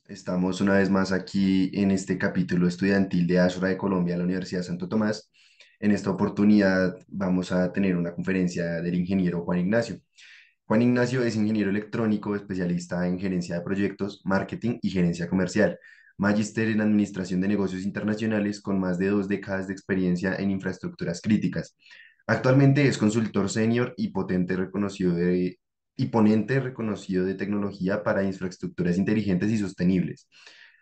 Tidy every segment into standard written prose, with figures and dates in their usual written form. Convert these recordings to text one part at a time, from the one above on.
Estamos una vez más aquí en este capítulo estudiantil de Ashra de Colombia, la Universidad de Santo Tomás. En esta oportunidad vamos a tener una conferencia del ingeniero Juan Ignacio. Juan Ignacio es ingeniero electrónico, especialista en gerencia de proyectos, marketing y gerencia comercial, magíster en administración de negocios internacionales con más de 2 décadas de experiencia en infraestructuras críticas. Actualmente es consultor senior y ponente reconocido de tecnología para infraestructuras inteligentes y sostenibles.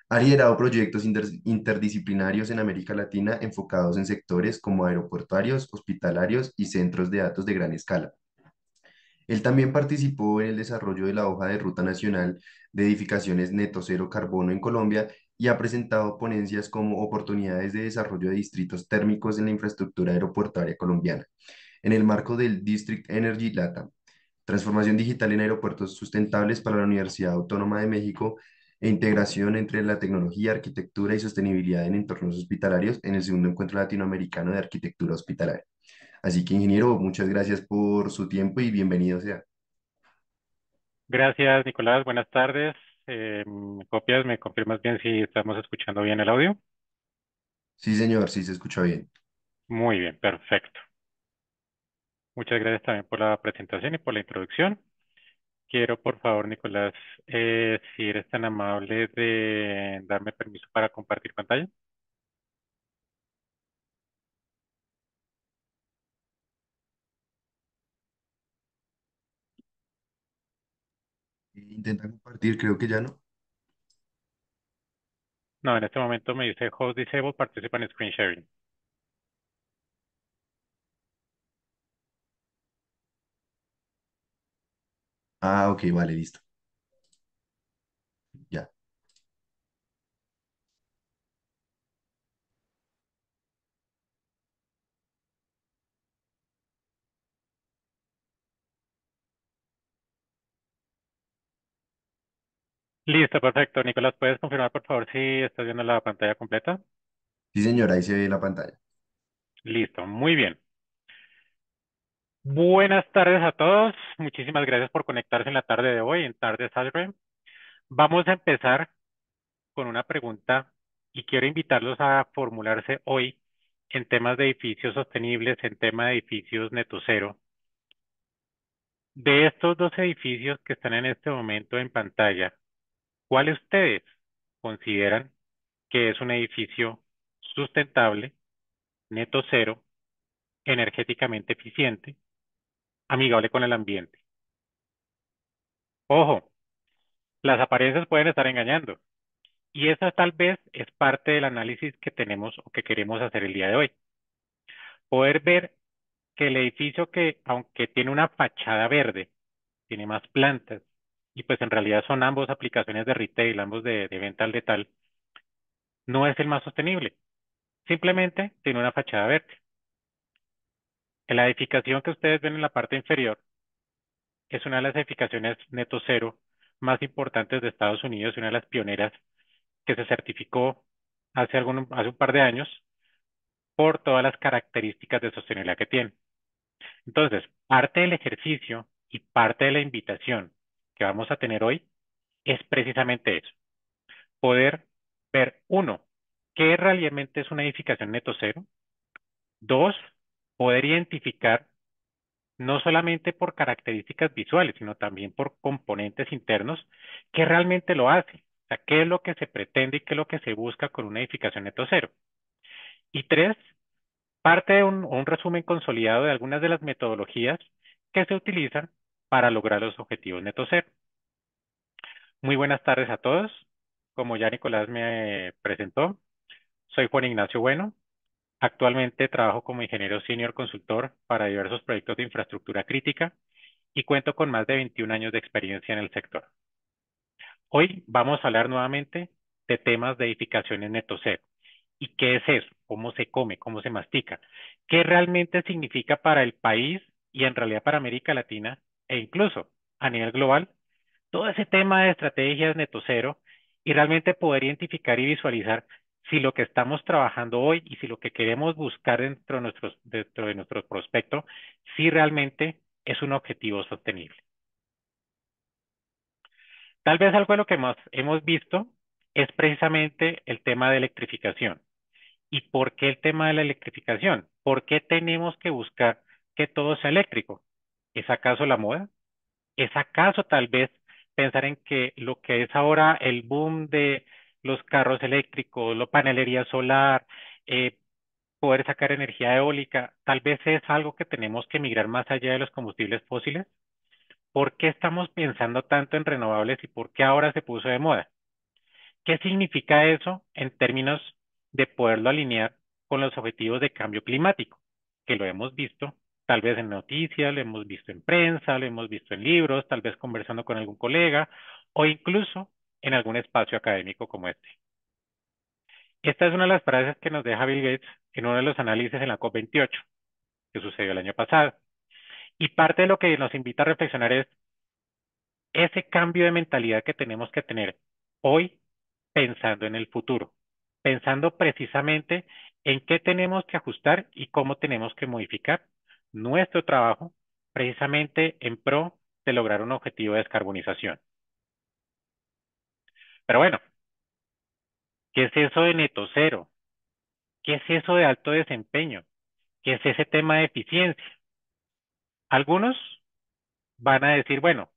Ha liderado proyectos interdisciplinarios en América Latina enfocados en sectores como aeroportuarios, hospitalarios y centros de datos de gran escala. Él también participó en el desarrollo de la hoja de ruta nacional de edificaciones neto cero carbono en Colombia y ha presentado ponencias como oportunidades de desarrollo de distritos térmicos en la infraestructura aeroportuaria colombiana, en el marco del District Energy LATAM, transformación digital en aeropuertos sustentables para la Universidad Autónoma de México e integración entre la tecnología, arquitectura y sostenibilidad en entornos hospitalarios en el segundo encuentro latinoamericano de arquitectura hospitalaria. Así que, ingeniero, muchas gracias por su tiempo y bienvenido sea. Gracias, Nicolás. Buenas tardes. ¿Me copias? ¿Me confirmas bien si estamos escuchando bien el audio? Sí, señor, sí se escucha bien. Muy bien, perfecto. Muchas gracias también por la presentación y por la introducción. Quiero, por favor, Nicolás, si eres tan amable de darme permiso para compartir pantalla. Intenta compartir, creo que ya no. No, en este momento me dice Host Disabled, Participa en Screen Sharing. Ah, ok, vale, listo. Ya. Listo, perfecto. Nicolás, ¿puedes confirmar, por favor, si estás viendo la pantalla completa? Sí, señor, ahí se ve la pantalla. Listo, muy bien. Buenas tardes a todos. Muchísimas gracias por conectarse en la tarde de hoy, en Tardes Alre. Vamos a empezar con una pregunta y quiero invitarlos a formularse hoy en temas de edificios sostenibles, en tema de edificios neto cero. De estos dos edificios que están en este momento en pantalla, ¿cuál ustedes consideran que es un edificio sustentable, neto cero, energéticamente eficiente, amigable con el ambiente? Ojo, las apariencias pueden estar engañando y esa tal vez es parte del análisis que tenemos o que queremos hacer el día de hoy. Poder ver que el edificio que, aunque tiene una fachada verde, tiene más plantas, y pues en realidad son ambos aplicaciones de retail, ambos de venta al detal, no es el más sostenible. Simplemente tiene una fachada verde. En la edificación que ustedes ven en la parte inferior es una de las edificaciones neto cero más importantes de Estados Unidos y una de las pioneras que se certificó hace un par de años por todas las características de sostenibilidad que tiene. Entonces, parte del ejercicio y parte de la invitación que vamos a tener hoy es precisamente eso, poder ver, uno, qué realmente es una edificación neto cero; dos, poder identificar no solamente por características visuales, sino también por componentes internos, qué realmente lo hace, o sea, qué es lo que se pretende y qué es lo que se busca con una edificación neto cero. Y tres, parte de un resumen consolidado de algunas de las metodologías que se utilizan para lograr los objetivos neto cero. Muy buenas tardes a todos. Como ya Nicolás me presentó, soy Juan Ignacio Bueno. Actualmente trabajo como ingeniero senior consultor para diversos proyectos de infraestructura crítica y cuento con más de 21 años de experiencia en el sector. Hoy vamos a hablar nuevamente de temas de edificaciones neto cero. ¿Y qué es eso? ¿Cómo se come? ¿Cómo se mastica? ¿Qué realmente significa para el país y en realidad para América Latina e incluso a nivel global todo ese tema de estrategias neto cero y realmente poder identificar y visualizar si lo que estamos trabajando hoy y si lo que queremos buscar dentro de nuestro prospecto, si realmente es un objetivo sostenible? Tal vez algo de lo que más hemos visto es precisamente el tema de electrificación. ¿Y por qué el tema de la electrificación? ¿Por qué tenemos que buscar que todo sea eléctrico? ¿Es acaso la moda? ¿Es acaso tal vez pensar en que lo que es ahora el boom de los carros eléctricos, la panelería solar, eh, poder sacar energía eólica, tal vez es algo que tenemos que migrar más allá de los combustibles fósiles? ¿Por qué estamos pensando tanto en renovables y por qué ahora se puso de moda? ¿Qué significa eso en términos de poderlo alinear con los objetivos de cambio climático? Que lo hemos visto tal vez en noticias, lo hemos visto en prensa, lo hemos visto en libros, tal vez conversando con algún colega o incluso en algún espacio académico como este. Esta es una de las frases que nos deja Bill Gates en uno de los análisis en la COP28, que sucedió el año pasado. Y parte de lo que nos invita a reflexionar es ese cambio de mentalidad que tenemos que tener hoy pensando en el futuro, pensando precisamente en qué tenemos que ajustar y cómo tenemos que modificar nuestro trabajo precisamente en pro de lograr un objetivo de descarbonización. Pero bueno, ¿qué es eso de neto cero? ¿Qué es eso de alto desempeño? ¿Qué es ese tema de eficiencia? Algunos van a decir, bueno,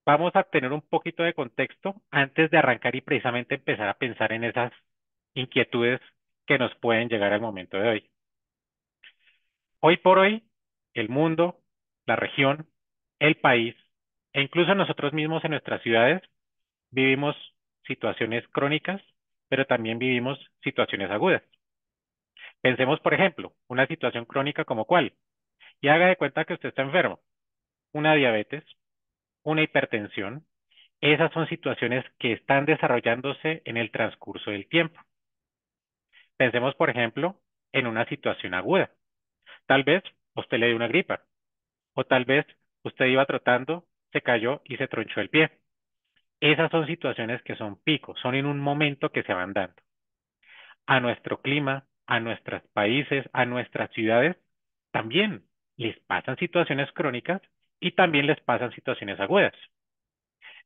vamos a tener un poquito de contexto antes de arrancar y precisamente empezar a pensar en esas inquietudes que nos pueden llegar al momento de hoy. Hoy por hoy, el mundo, la región, el país e incluso nosotros mismos en nuestras ciudades vivimos situaciones crónicas, pero también vivimos situaciones agudas. Pensemos, por ejemplo, una situación crónica como cuál. Y haga de cuenta que usted está enfermo, una diabetes, una hipertensión. Esas son situaciones que están desarrollándose en el transcurso del tiempo. Pensemos, por ejemplo, en una situación aguda. Tal vez usted le dio una gripa, o tal vez usted iba trotando, se cayó y se tronchó el pie. Esas son situaciones que son picos, son en un momento que se van dando. A nuestro clima, a nuestros países, a nuestras ciudades, también les pasan situaciones crónicas y también les pasan situaciones agudas.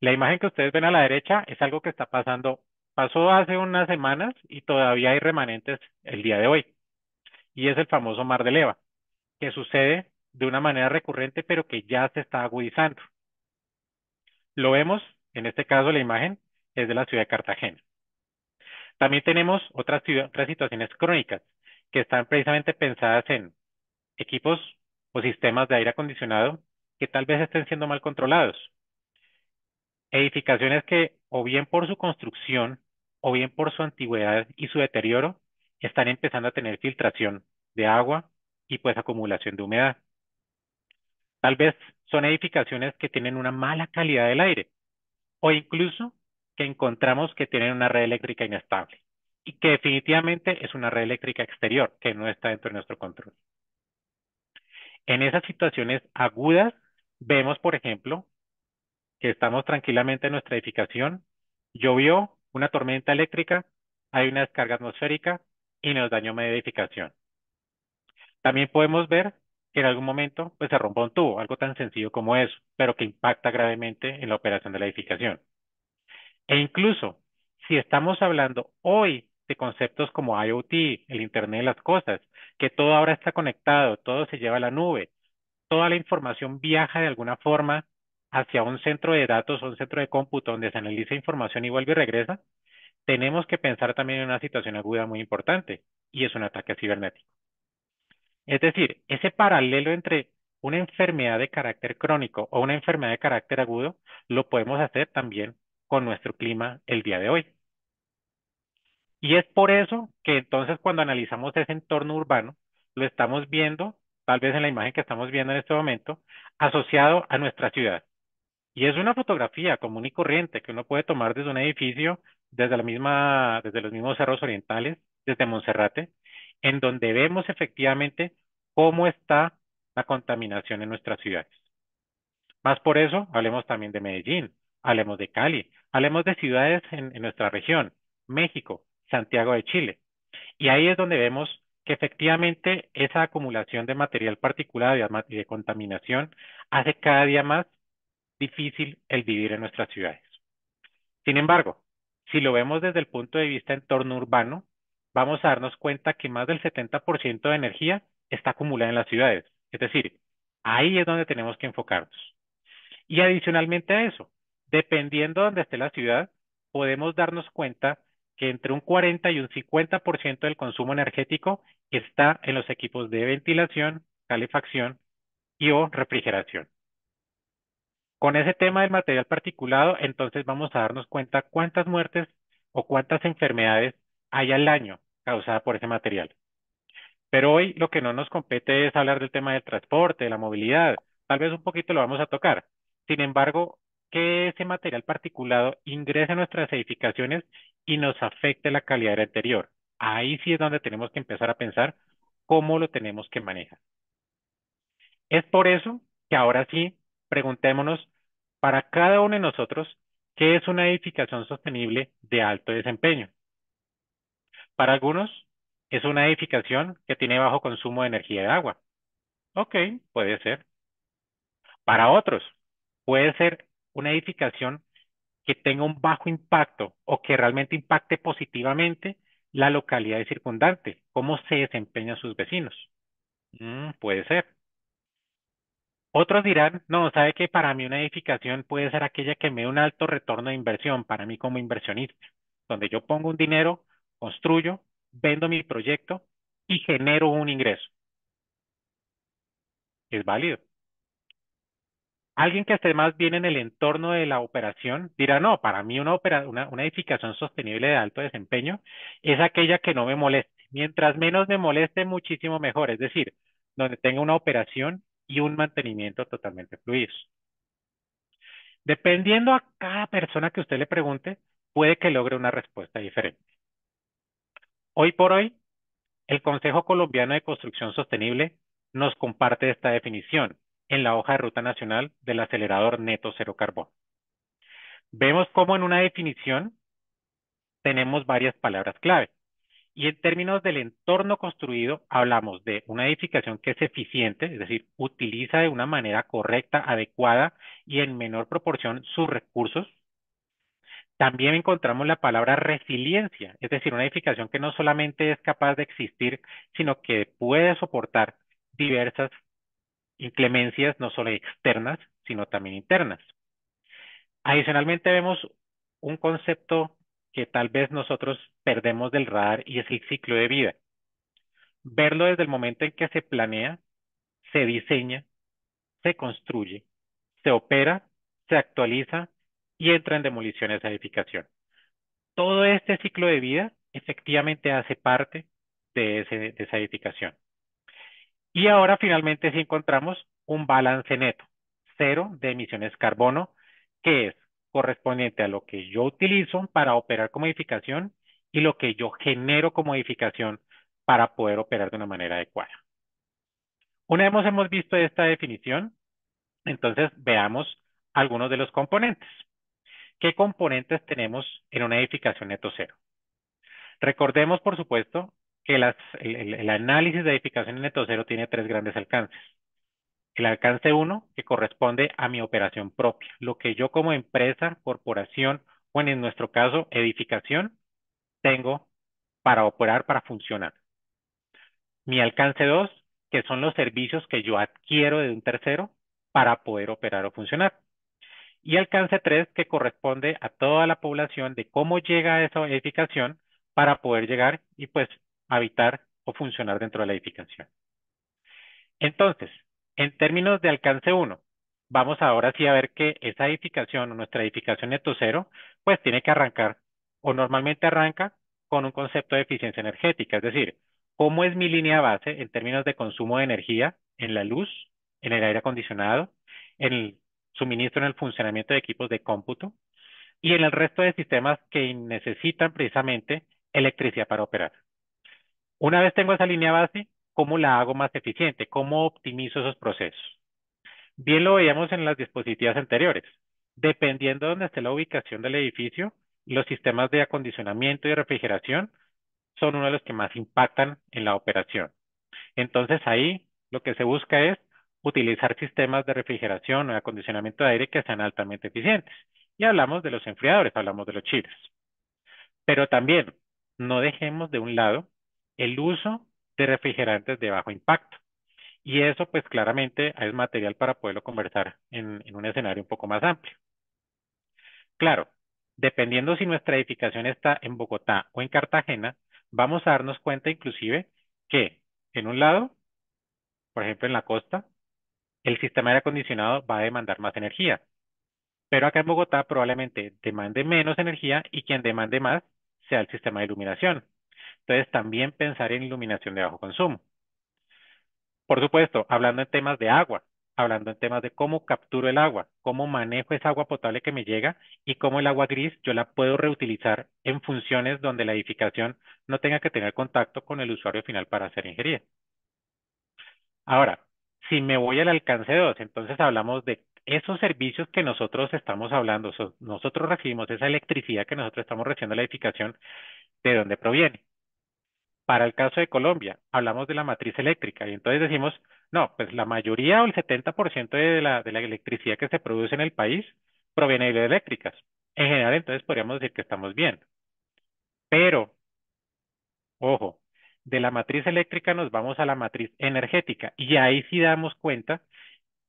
La imagen que ustedes ven a la derecha es algo que está pasando, pasó hace unas semanas y todavía hay remanentes el día de hoy, y es el famoso Mar de Leva, que sucede de una manera recurrente, pero que ya se está agudizando. Lo vemos, en este caso la imagen es de la ciudad de Cartagena. También tenemos otras situaciones crónicas que están precisamente pensadas en equipos o sistemas de aire acondicionado que tal vez estén siendo mal controlados. Edificaciones que o bien por su construcción o bien por su antigüedad y su deterioro están empezando a tener filtración de agua y pues acumulación de humedad. Tal vez son edificaciones que tienen una mala calidad del aire o incluso que encontramos que tienen una red eléctrica inestable y que definitivamente es una red eléctrica exterior que no está dentro de nuestro control. En esas situaciones agudas vemos, por ejemplo, que estamos tranquilamente en nuestra edificación, llovió una tormenta eléctrica, hay una descarga atmosférica y nos dañó media edificación. También podemos ver que en algún momento pues, se rompa un tubo, algo tan sencillo como eso, pero que impacta gravemente en la operación de la edificación. E incluso, si estamos hablando hoy de conceptos como IoT, el Internet de las Cosas, que todo ahora está conectado, todo se lleva a la nube, toda la información viaja de alguna forma hacia un centro de datos o un centro de cómputo donde se analiza información y vuelve y regresa, tenemos que pensar también en una situación aguda muy importante, y es un ataque cibernético. Es decir, ese paralelo entre una enfermedad de carácter crónico o una enfermedad de carácter agudo, lo podemos hacer también con nuestro clima el día de hoy. Y es por eso que entonces cuando analizamos ese entorno urbano, lo estamos viendo, tal vez en la imagen que estamos viendo en este momento, asociado a nuestra ciudad. Y es una fotografía común y corriente que uno puede tomar desde un edificio, desde los mismos cerros orientales, desde Monserrate, en donde vemos efectivamente cómo está la contaminación en nuestras ciudades. Más por eso, hablemos también de Medellín, hablemos de Cali, hablemos de ciudades en nuestra región, México, Santiago de Chile. Y ahí es donde vemos que efectivamente esa acumulación de material particulado y de contaminación hace cada día más difícil el vivir en nuestras ciudades. Sin embargo, si lo vemos desde el punto de vista entorno urbano, vamos a darnos cuenta que más del 70% de energía está acumulada en las ciudades. Es decir, ahí es donde tenemos que enfocarnos. Y adicionalmente a eso, dependiendo de donde esté la ciudad, podemos darnos cuenta que entre un 40 y un 50% del consumo energético está en los equipos de ventilación, calefacción y o refrigeración. Con ese tema del material particulado, entonces vamos a darnos cuenta cuántas muertes o cuántas enfermedades hay al año causadas por ese material. Pero hoy lo que no nos compete es hablar del tema del transporte, de la movilidad. Tal vez un poquito lo vamos a tocar. Sin embargo, que ese material particulado ingrese a nuestras edificaciones y nos afecte la calidad del interior. Ahí sí es donde tenemos que empezar a pensar cómo lo tenemos que manejar. Es por eso que ahora sí, preguntémonos para cada uno de nosotros, ¿qué es una edificación sostenible de alto desempeño? Para algunos, es una edificación que tiene bajo consumo de energía de agua. Ok, puede ser. Para otros, puede ser una edificación que tenga un bajo impacto o que realmente impacte positivamente la localidad circundante, cómo se desempeñan sus vecinos. Puede ser. Otros dirán, no, sabe que para mí una edificación puede ser aquella que me dé un alto retorno de inversión para mí como inversionista, donde yo pongo un dinero, construyo, vendo mi proyecto y genero un ingreso. Es válido. Alguien que esté más bien en el entorno de la operación dirá, no, para mí una edificación sostenible de alto desempeño es aquella que no me moleste. Mientras menos me moleste, muchísimo mejor. Es decir, donde tenga una operación y un mantenimiento totalmente fluidos. Dependiendo a cada persona que usted le pregunte, puede que logre una respuesta diferente. Hoy por hoy, el Consejo Colombiano de Construcción Sostenible nos comparte esta definición en la hoja de ruta nacional del acelerador neto cero carbono. Vemos cómo en una definición tenemos varias palabras clave. Y en términos del entorno construido, hablamos de una edificación que es eficiente, es decir, utiliza de una manera correcta, adecuada y en menor proporción sus recursos. También encontramos la palabra resiliencia, es decir, una edificación que no solamente es capaz de existir, sino que puede soportar diversas inclemencias, no solo externas, sino también internas. Adicionalmente vemos un concepto que tal vez nosotros perdemos del radar y es el ciclo de vida. Verlo desde el momento en que se planea, se diseña, se construye, se opera, se actualiza y entra en demolición esa edificación. Todo este ciclo de vida efectivamente hace parte de esa edificación. Y ahora finalmente sí encontramos un balance neto, cero de emisiones carbono, que es correspondiente a lo que yo utilizo para operar como edificación y lo que yo genero como edificación para poder operar de una manera adecuada. Una vez hemos visto esta definición, entonces veamos algunos de los componentes. ¿Qué componentes tenemos en una edificación neto cero? Recordemos, por supuesto, que el análisis de edificación en neto cero tiene tres grandes alcances. El alcance uno, que corresponde a mi operación propia, lo que yo como empresa, corporación o en nuestro caso edificación tengo para operar, para funcionar. Mi alcance 2, que son los servicios que yo adquiero de un tercero para poder operar o funcionar. Y alcance 3, que corresponde a toda la población de cómo llega a esa edificación para poder llegar y pues habitar o funcionar dentro de la edificación. Entonces, en términos de alcance 1, vamos ahora sí a ver que esa edificación o nuestra edificación neto cero, pues tiene que arrancar o normalmente arranca con un concepto de eficiencia energética, es decir, cómo es mi línea base en términos de consumo de energía en la luz, en el aire acondicionado, en el suministro, en el funcionamiento de equipos de cómputo y en el resto de sistemas que necesitan precisamente electricidad para operar. Una vez tengo esa línea base, ¿cómo la hago más eficiente? ¿Cómo optimizo esos procesos? Bien lo veíamos en las diapositivas anteriores. Dependiendo de dónde esté la ubicación del edificio, los sistemas de acondicionamiento y refrigeración son uno de los que más impactan en la operación. Entonces ahí lo que se busca es utilizar sistemas de refrigeración o de acondicionamiento de aire que sean altamente eficientes. Y hablamos de los enfriadores, hablamos de los chiles. Pero también no dejemos de un lado el uso de refrigerantes de bajo impacto. Y eso pues claramente es material para poderlo conversar en un escenario un poco más amplio. Claro, dependiendo si nuestra edificación está en Bogotá o en Cartagena, vamos a darnos cuenta inclusive que en un lado, por ejemplo en la costa, el sistema de aire acondicionado va a demandar más energía, pero acá en Bogotá probablemente demande menos energía y quien demande más sea el sistema de iluminación. Entonces también pensar en iluminación de bajo consumo. Por supuesto, hablando en temas de agua, hablando en temas de cómo capturo el agua, cómo manejo esa agua potable que me llega y cómo el agua gris yo la puedo reutilizar en funciones donde la edificación no tenga que tener contacto con el usuario final para ser ingerida. Ahora, si me voy al alcance 2, entonces hablamos de esos servicios que nosotros estamos hablando, nosotros recibimos esa electricidad que nosotros estamos recibiendo en la edificación, ¿de dónde proviene? Para el caso de Colombia, hablamos de la matriz eléctrica y entonces decimos, no, pues la mayoría o el 70% de la electricidad que se produce en el país proviene de hidroeléctricas. En general, entonces podríamos decir que estamos bien. Pero, ojo, de la matriz eléctrica nos vamos a la matriz energética y ahí sí damos cuenta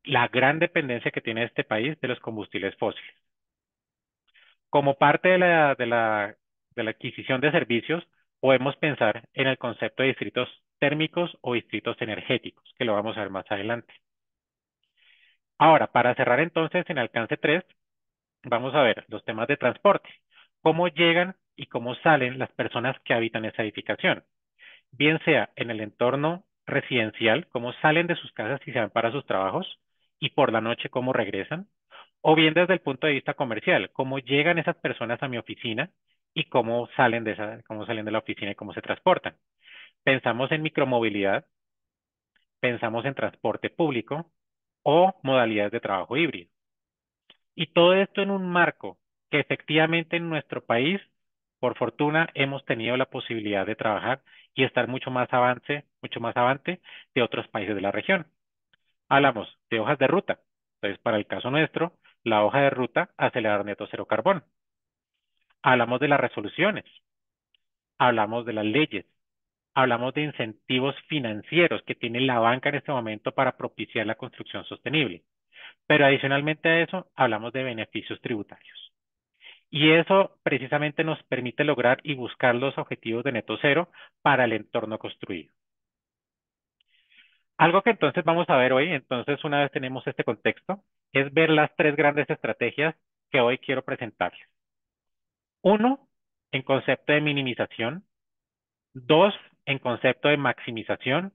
la gran dependencia que tiene este país de los combustibles fósiles. Como parte de la adquisición de servicios, podemos pensar en el concepto de distritos térmicos o distritos energéticos, que lo vamos a ver más adelante. Ahora, para cerrar entonces en alcance 3, vamos a ver los temas de transporte, cómo llegan y cómo salen las personas que habitan esa edificación, bien sea en el entorno residencial, cómo salen de sus casas y se van para sus trabajos, y por la noche cómo regresan, o bien desde el punto de vista comercial, cómo llegan esas personas a mi oficina y cómo salen de la oficina y cómo se transportan. Pensamos en micromovilidad, pensamos en transporte público o modalidades de trabajo híbrido. Y todo esto en un marco que efectivamente en nuestro país, por fortuna, hemos tenido la posibilidad de trabajar y estar mucho más avante de otros países de la región. Hablamos de hojas de ruta. Entonces, para el caso nuestro, la hoja de ruta acelerar neto cero carbón. Hablamos de las resoluciones, hablamos de las leyes, hablamos de incentivos financieros que tiene la banca en este momento para propiciar la construcción sostenible. Pero adicionalmente a eso, hablamos de beneficios tributarios. Y eso precisamente nos permite lograr y buscar los objetivos de neto cero para el entorno construido. Algo que entonces vamos a ver hoy, entonces una vez tenemos este contexto, es ver las tres grandes estrategias que hoy quiero presentarles. Uno, en concepto de minimización. Dos, en concepto de maximización.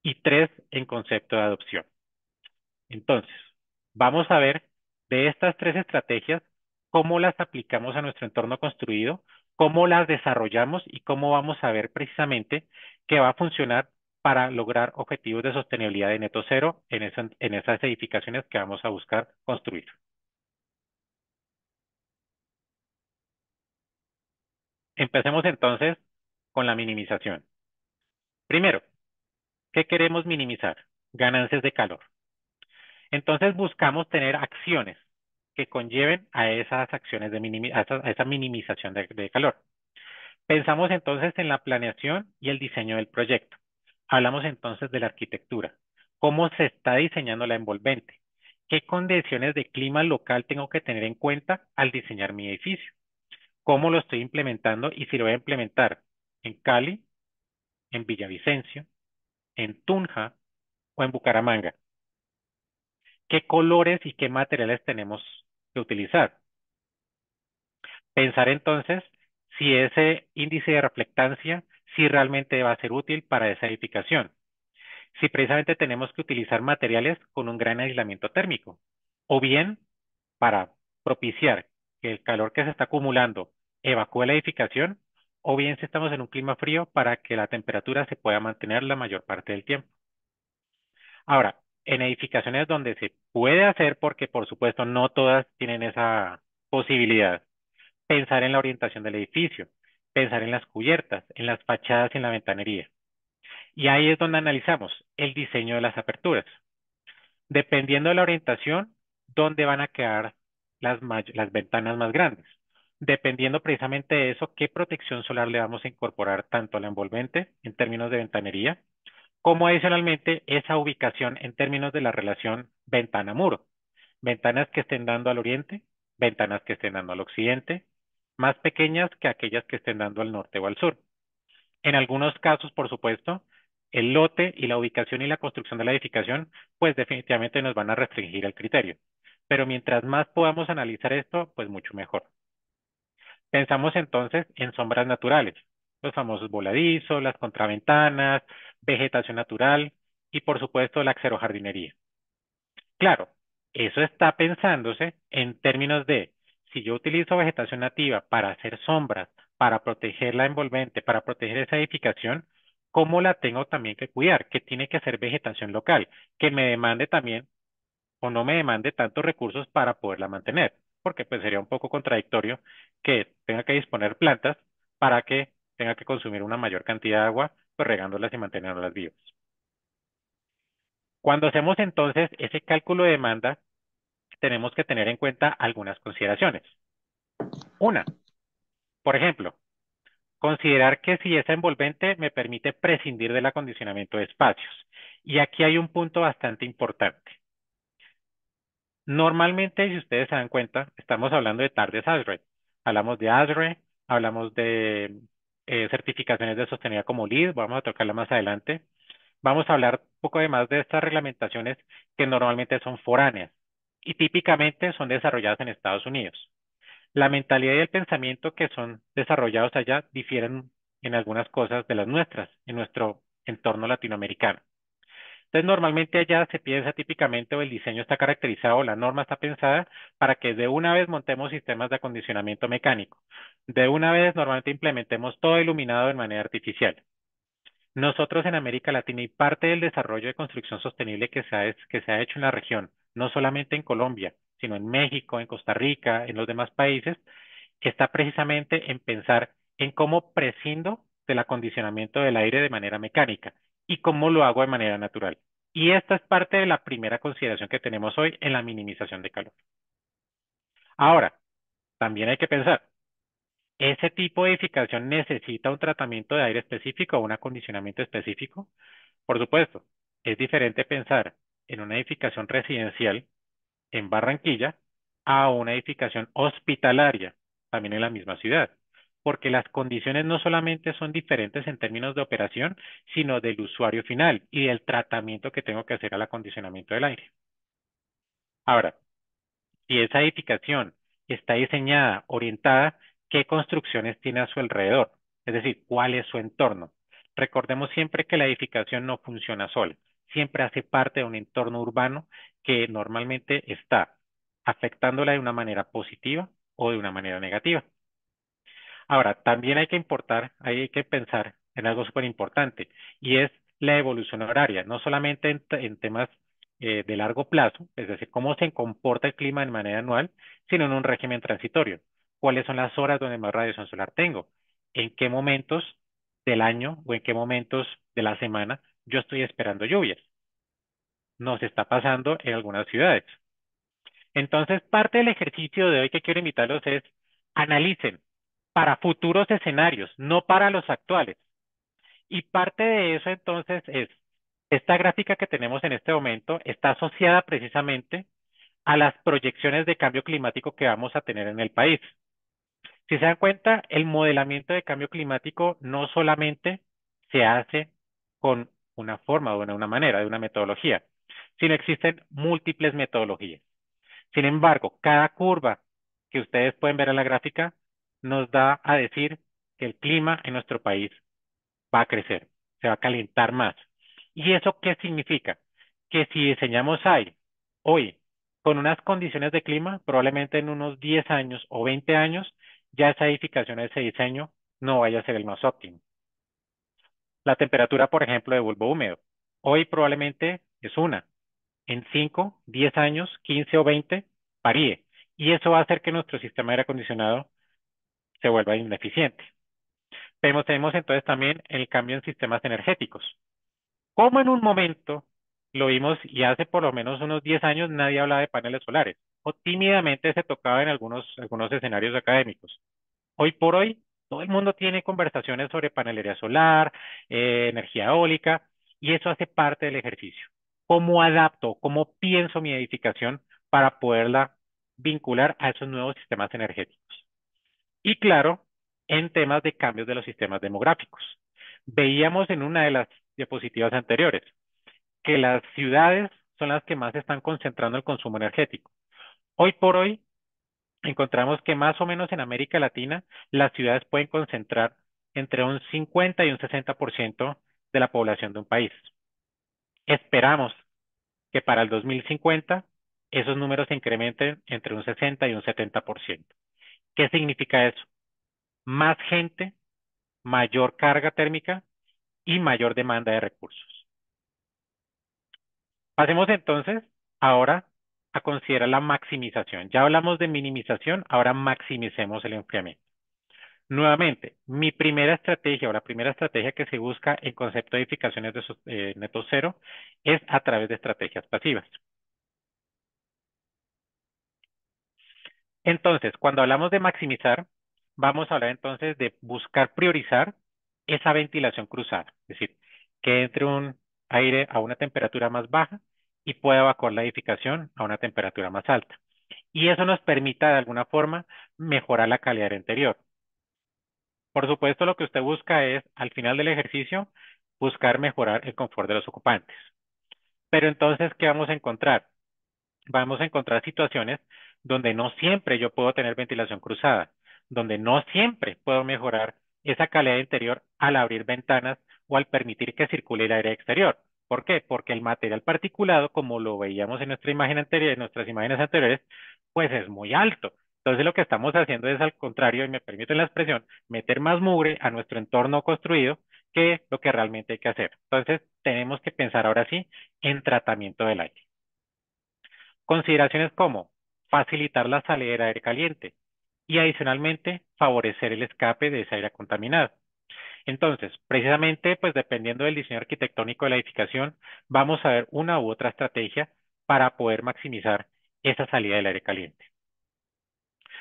Y tres, en concepto de adopción. Entonces, vamos a ver de estas tres estrategias cómo las aplicamos a nuestro entorno construido, cómo las desarrollamos y cómo vamos a ver precisamente que va a funcionar para lograr objetivos de sostenibilidad de neto cero en esas edificaciones que vamos a buscar construir. Empecemos entonces con la minimización. Primero, ¿qué queremos minimizar? Ganancias de calor. Entonces buscamos tener acciones que conlleven a esas acciones a esa minimización de calor. Pensamos entonces en la planeación y el diseño del proyecto. Hablamos entonces de la arquitectura. ¿Cómo se está diseñando la envolvente? ¿Qué condiciones de clima local tengo que tener en cuenta al diseñar mi edificio? ¿Cómo lo estoy implementando y si lo voy a implementar en Cali, en Villavicencio, en Tunja o en Bucaramanga? ¿Qué colores y qué materiales tenemos que utilizar? Pensar entonces si ese índice de reflectancia, si realmente va a ser útil para esa edificación. Si precisamente tenemos que utilizar materiales con un gran aislamiento térmico, o bien para propiciar que el calor que se está acumulando evacúe la edificación, o bien si estamos en un clima frío para que la temperatura se pueda mantener la mayor parte del tiempo. Ahora, en edificaciones donde se puede hacer, porque por supuesto no todas tienen esa posibilidad, pensar en la orientación del edificio, pensar en las cubiertas, en las fachadas y en la ventanería. Y ahí es donde analizamos el diseño de las aperturas. Dependiendo de la orientación, dónde van a quedar las ventanas más grandes. Dependiendo precisamente de eso, qué protección solar le vamos a incorporar tanto a la envolvente en términos de ventanería, como adicionalmente esa ubicación en términos de la relación ventana-muro. Ventanas que estén dando al oriente, ventanas que estén dando al occidente, más pequeñas que aquellas que estén dando al norte o al sur. En algunos casos, por supuesto, el lote y la ubicación y la construcción de la edificación, pues definitivamente nos van a restringir el criterio. Pero mientras más podamos analizar esto, pues mucho mejor. Pensamos entonces en sombras naturales, los famosos voladizos, las contraventanas, vegetación natural y por supuesto la xerojardinería. Claro, eso está pensándose en términos de si yo utilizo vegetación nativa para hacer sombras, para proteger la envolvente, para proteger esa edificación, ¿cómo la tengo también que cuidar? Que tiene que ser vegetación local, que me demande también o no me demande tantos recursos para poderla mantener, porque pues sería un poco contradictorio que tenga que disponer plantas para que tenga que consumir una mayor cantidad de agua, pues regándolas y manteniéndolas vivas. Cuando hacemos entonces ese cálculo de demanda, tenemos que tener en cuenta algunas consideraciones. Una, por ejemplo, considerar que si esa envolvente me permite prescindir del acondicionamiento de espacios. Y aquí hay un punto bastante importante. Normalmente, si ustedes se dan cuenta, estamos hablando de tardes ASRE. Hablamos de ASRE, hablamos de certificaciones de sostenibilidad como LEED, vamos a tocarla más adelante. Vamos a hablar un poco además de estas reglamentaciones que normalmente son foráneas y típicamente son desarrolladas en Estados Unidos. La mentalidad y el pensamiento que son desarrollados allá difieren en algunas cosas de las nuestras, en nuestro entorno latinoamericano. Entonces, normalmente allá se piensa típicamente o el diseño está caracterizado, la norma está pensada para que de una vez montemos sistemas de acondicionamiento mecánico. De una vez normalmente implementemos todo iluminado de manera artificial. Nosotros en América Latina y parte del desarrollo de construcción sostenible que se ha hecho en la región, no solamente en Colombia, sino en México, en Costa Rica, en los demás países, está precisamente en pensar en cómo prescindo del acondicionamiento del aire de manera mecánica y cómo lo hago de manera natural. Y esta es parte de la primera consideración que tenemos hoy en la minimización de calor. Ahora, también hay que pensar, ¿ese tipo de edificación necesita un tratamiento de aire específico o un acondicionamiento específico? Por supuesto, es diferente pensar en una edificación residencial en Barranquilla a una edificación hospitalaria, también en la misma ciudad, porque las condiciones no solamente son diferentes en términos de operación, sino del usuario final y del tratamiento que tengo que hacer al acondicionamiento del aire. Ahora, si esa edificación está diseñada, orientada, ¿qué construcciones tiene a su alrededor? Es decir, ¿cuál es su entorno? Recordemos siempre que la edificación no funciona sola, siempre hace parte de un entorno urbano que normalmente está afectándola de una manera positiva o de una manera negativa. Ahora, también hay que pensar en algo súper importante y es la evolución horaria, no solamente en temas de largo plazo, es decir, cómo se comporta el clima de manera anual, sino en un régimen transitorio. ¿Cuáles son las horas donde más radiación solar tengo? ¿En qué momentos del año o en qué momentos de la semana yo estoy esperando lluvias? Nos está pasando en algunas ciudades. Entonces, parte del ejercicio de hoy que quiero invitarlos es analicen para futuros escenarios, no para los actuales. Y parte de eso entonces es, esta gráfica que tenemos en este momento está asociada precisamente a las proyecciones de cambio climático que vamos a tener en el país. Si se dan cuenta, el modelamiento de cambio climático no solamente se hace con una forma o de una manera, de una metodología, sino existen múltiples metodologías. Sin embargo, cada curva que ustedes pueden ver en la gráfica nos da a decir que el clima en nuestro país va a crecer, se va a calentar más. ¿Y eso qué significa? Que si diseñamos aire hoy con unas condiciones de clima, probablemente en unos 10 años o 20 años, ya esa edificación, ese diseño no vaya a ser el más óptimo. La temperatura, por ejemplo, de bulbo húmedo, hoy probablemente es una, en 5, 10 años, 15 o 20, varíe. Y eso va a hacer que nuestro sistema de aire acondicionado se vuelva ineficiente. Tenemos entonces también el cambio en sistemas energéticos. Como en un momento lo vimos y hace por lo menos unos 10 años nadie hablaba de paneles solares. o tímidamente se tocaba en algunos escenarios académicos. Hoy por hoy, todo el mundo tiene conversaciones sobre panelería solar, energía eólica, y eso hace parte del ejercicio. ¿Cómo adapto, cómo pienso mi edificación para poderla vincular a esos nuevos sistemas energéticos? Y claro, en temas de cambios de los sistemas demográficos. Veíamos en una de las diapositivas anteriores que las ciudades son las que más están concentrando el consumo energético. Hoy por hoy, encontramos que más o menos en América Latina las ciudades pueden concentrar entre un 50 y un 60% de la población de un país. Esperamos que para el 2050 esos números se incrementen entre un 60 y un 70%. ¿Qué significa eso? Más gente, mayor carga térmica y mayor demanda de recursos. Pasemos entonces ahora a considerar la maximización. Ya hablamos de minimización, ahora maximicemos el enfriamiento. Nuevamente, mi primera estrategia o la primera estrategia que se busca en concepto de edificaciones de neto cero es a través de estrategias pasivas. Entonces, cuando hablamos de maximizar, vamos a hablar entonces de buscar priorizar esa ventilación cruzada, es decir, que entre un aire a una temperatura más baja y pueda evacuar la edificación a una temperatura más alta. Y eso nos permita de alguna forma mejorar la calidad del interior. Por supuesto, lo que usted busca es, al final del ejercicio, buscar mejorar el confort de los ocupantes. Pero entonces, ¿qué vamos a encontrar? Vamos a encontrar situaciones donde no siempre yo puedo tener ventilación cruzada, donde no siempre puedo mejorar esa calidad interior al abrir ventanas o al permitir que circule el aire exterior. ¿Por qué? Porque el material particulado, como lo veíamos en nuestra imagen anterior, en nuestras imágenes anteriores, pues es muy alto. Entonces lo que estamos haciendo es al contrario, y me permiten la expresión, meter más mugre a nuestro entorno construido que lo que realmente hay que hacer. Entonces tenemos que pensar ahora sí en tratamiento del aire. Consideraciones como facilitar la salida del aire caliente y adicionalmente favorecer el escape de ese aire contaminado. Entonces, precisamente, pues dependiendo del diseño arquitectónico de la edificación, vamos a ver una u otra estrategia para poder maximizar esa salida del aire caliente.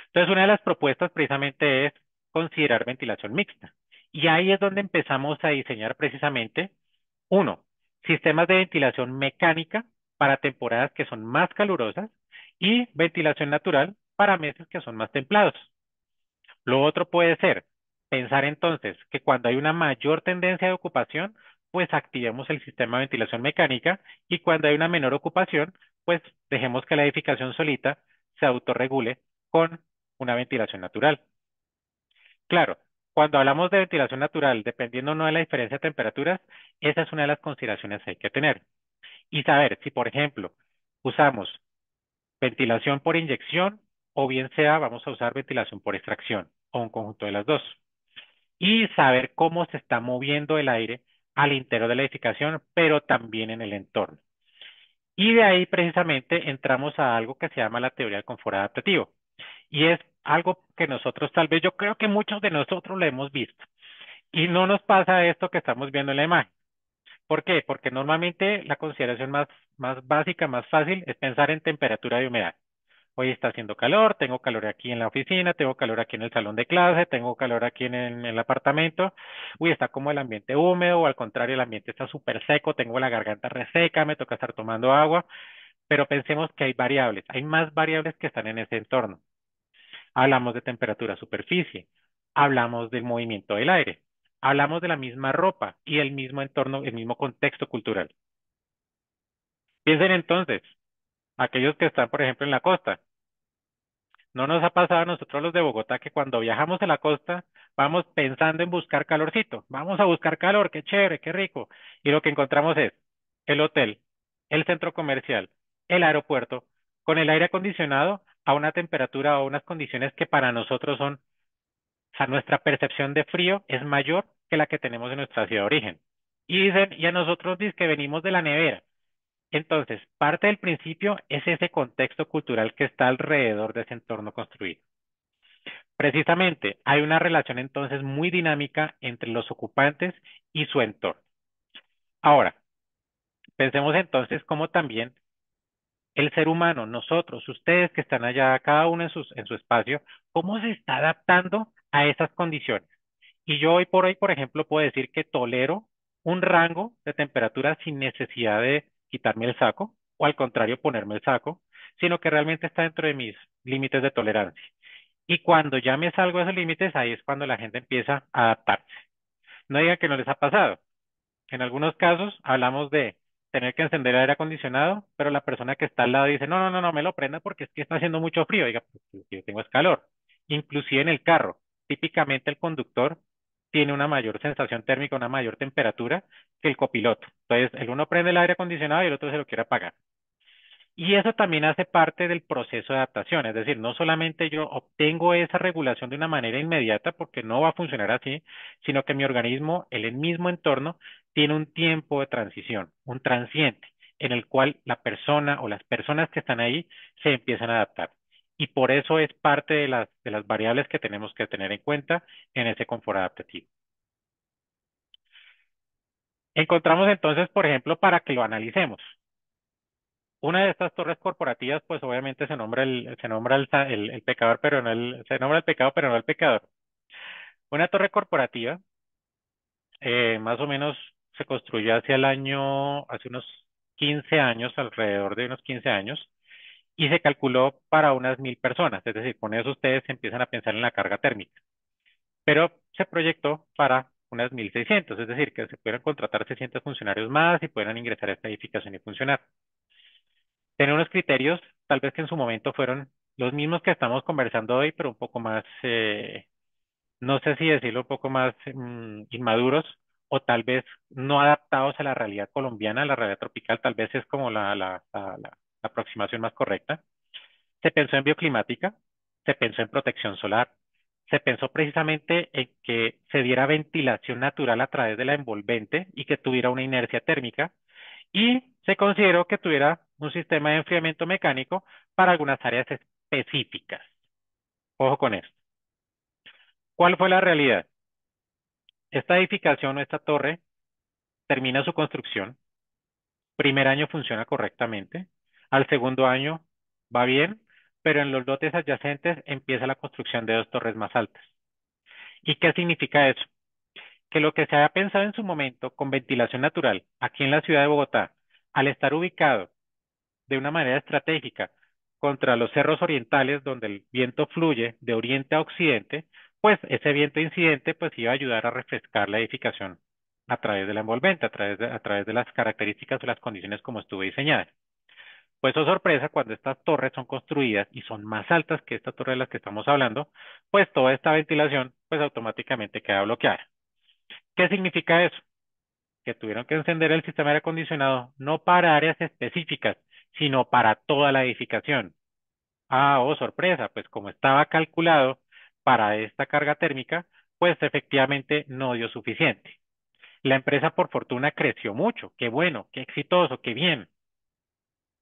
Entonces, una de las propuestas precisamente es considerar ventilación mixta. Y ahí es donde empezamos a diseñar precisamente, uno, sistemas de ventilación mecánica para temporadas que son más calurosas y ventilación natural para meses que son más templados. Lo otro puede ser pensar entonces que cuando hay una mayor tendencia de ocupación, pues activemos el sistema de ventilación mecánica y cuando hay una menor ocupación, pues dejemos que la edificación solita se autorregule con una ventilación natural. Claro, cuando hablamos de ventilación natural, dependiendo no de la diferencia de temperaturas, esa es una de las consideraciones que hay que tener. Y saber si, por ejemplo, usamos ventilación por inyección o bien sea vamos a usar ventilación por extracción o un conjunto de las dos. Y saber cómo se está moviendo el aire al interior de la edificación, pero también en el entorno. Y de ahí precisamente entramos a algo que se llama la teoría del confort adaptativo. Y es algo que nosotros tal vez, yo creo que muchos de nosotros lo hemos visto. Y no nos pasa esto que estamos viendo en la imagen. ¿Por qué? Porque normalmente la consideración más básica, más fácil, es pensar en temperatura de humedad. Hoy está haciendo calor, tengo calor aquí en la oficina, tengo calor aquí en el salón de clase, tengo calor aquí en el apartamento. Uy, está como el ambiente húmedo o al contrario, el ambiente está súper seco, tengo la garganta reseca, me toca estar tomando agua. Pero pensemos que hay variables, hay más variables que están en ese entorno. Hablamos de temperatura superficie, hablamos del movimiento del aire, hablamos de la misma ropa y el mismo entorno, el mismo contexto cultural. Piensen entonces, aquellos que están, por ejemplo, en la costa. ¿No nos ha pasado a nosotros los de Bogotá que cuando viajamos a la costa vamos pensando en buscar calorcito? Vamos a buscar calor, qué chévere, qué rico. Y lo que encontramos es el hotel, el centro comercial, el aeropuerto, con el aire acondicionado a una temperatura o unas condiciones que para nosotros son, o sea, nuestra percepción de frío es mayor que la que tenemos en nuestra ciudad de origen. Y dicen, y a nosotros dicen que venimos de la nevera. Entonces, parte del principio es ese contexto cultural que está alrededor de ese entorno construido. Precisamente, hay una relación entonces muy dinámica entre los ocupantes y su entorno. Ahora, pensemos entonces cómo también el ser humano, nosotros, ustedes que están allá, cada uno en su espacio, cómo se está adaptando a esas condiciones. Y yo hoy por hoy, por ejemplo, puedo decir que tolero un rango de temperatura sin necesidad de quitarme el saco o al contrario ponerme el saco, sino que realmente está dentro de mis límites de tolerancia. Y cuando ya me salgo de esos límites, ahí es cuando la gente empieza a adaptarse. No digan que no les ha pasado. En algunos casos hablamos de tener que encender el aire acondicionado, pero la persona que está al lado dice, no, no, no, no me lo prenda porque es que está haciendo mucho frío. Diga, pues, lo que yo tengo es calor. Inclusive en el carro, típicamente el conductor tiene una mayor sensación térmica, una mayor temperatura que el copiloto. Entonces, el uno prende el aire acondicionado y el otro se lo quiere apagar. Y eso también hace parte del proceso de adaptación, es decir, no solamente yo obtengo esa regulación de una manera inmediata, porque no va a funcionar así, sino que mi organismo, el mismo entorno, tiene un tiempo de transición, un transiente, en el cual la persona o las personas que están ahí se empiezan a adaptar. Y por eso es parte de las variables que tenemos que tener en cuenta en ese confort adaptativo. Encontramos entonces, por ejemplo, para que lo analicemos. Una de estas torres corporativas, pues obviamente se nombra el pecador, pero no se nombra el pecado, pero no el pecador. Una torre corporativa, más o menos se construyó hacia el año, hace unos 15 años, alrededor de unos 15 años, y se calculó para unas 1000 personas. Es decir, con eso ustedes empiezan a pensar en la carga térmica. Pero se proyectó para unas 1600, es decir, que se pudieran contratar 600 funcionarios más y pudieran ingresar a esta edificación y funcionar. Tener unos criterios, tal vez que en su momento fueron los mismos que estamos conversando hoy, pero un poco más, no sé si decirlo, un poco más inmaduros o tal vez no adaptados a la realidad colombiana, a la realidad tropical, tal vez es como la aproximación más correcta. Se pensó en bioclimática, se pensó en protección solar, se pensó precisamente en que se diera ventilación natural a través de la envolvente y que tuviera una inercia térmica y se consideró que tuviera un sistema de enfriamiento mecánico para algunas áreas específicas. Ojo con esto. ¿Cuál fue la realidad? Esta edificación o esta torre termina su construcción, primer año funciona correctamente, al segundo año va bien, pero en los lotes adyacentes empieza la construcción de dos torres más altas. ¿Y qué significa eso? Que lo que se había pensado en su momento con ventilación natural aquí en la ciudad de Bogotá, al estar ubicado de una manera estratégica contra los cerros orientales donde el viento fluye de oriente a occidente, pues ese viento incidente pues iba a ayudar a refrescar la edificación a través de la envolvente, a través de las características o las condiciones como estuvo diseñada. Pues, oh sorpresa, cuando estas torres son construidas y son más altas que esta torre de las que estamos hablando, pues toda esta ventilación pues automáticamente queda bloqueada. ¿Qué significa eso? Que tuvieron que encender el sistema de aire acondicionado no para áreas específicas, sino para toda la edificación. Ah, oh, sorpresa, pues como estaba calculado para esta carga térmica, pues efectivamente no dio suficiente. La empresa por fortuna creció mucho, qué bueno, qué exitoso, qué bien,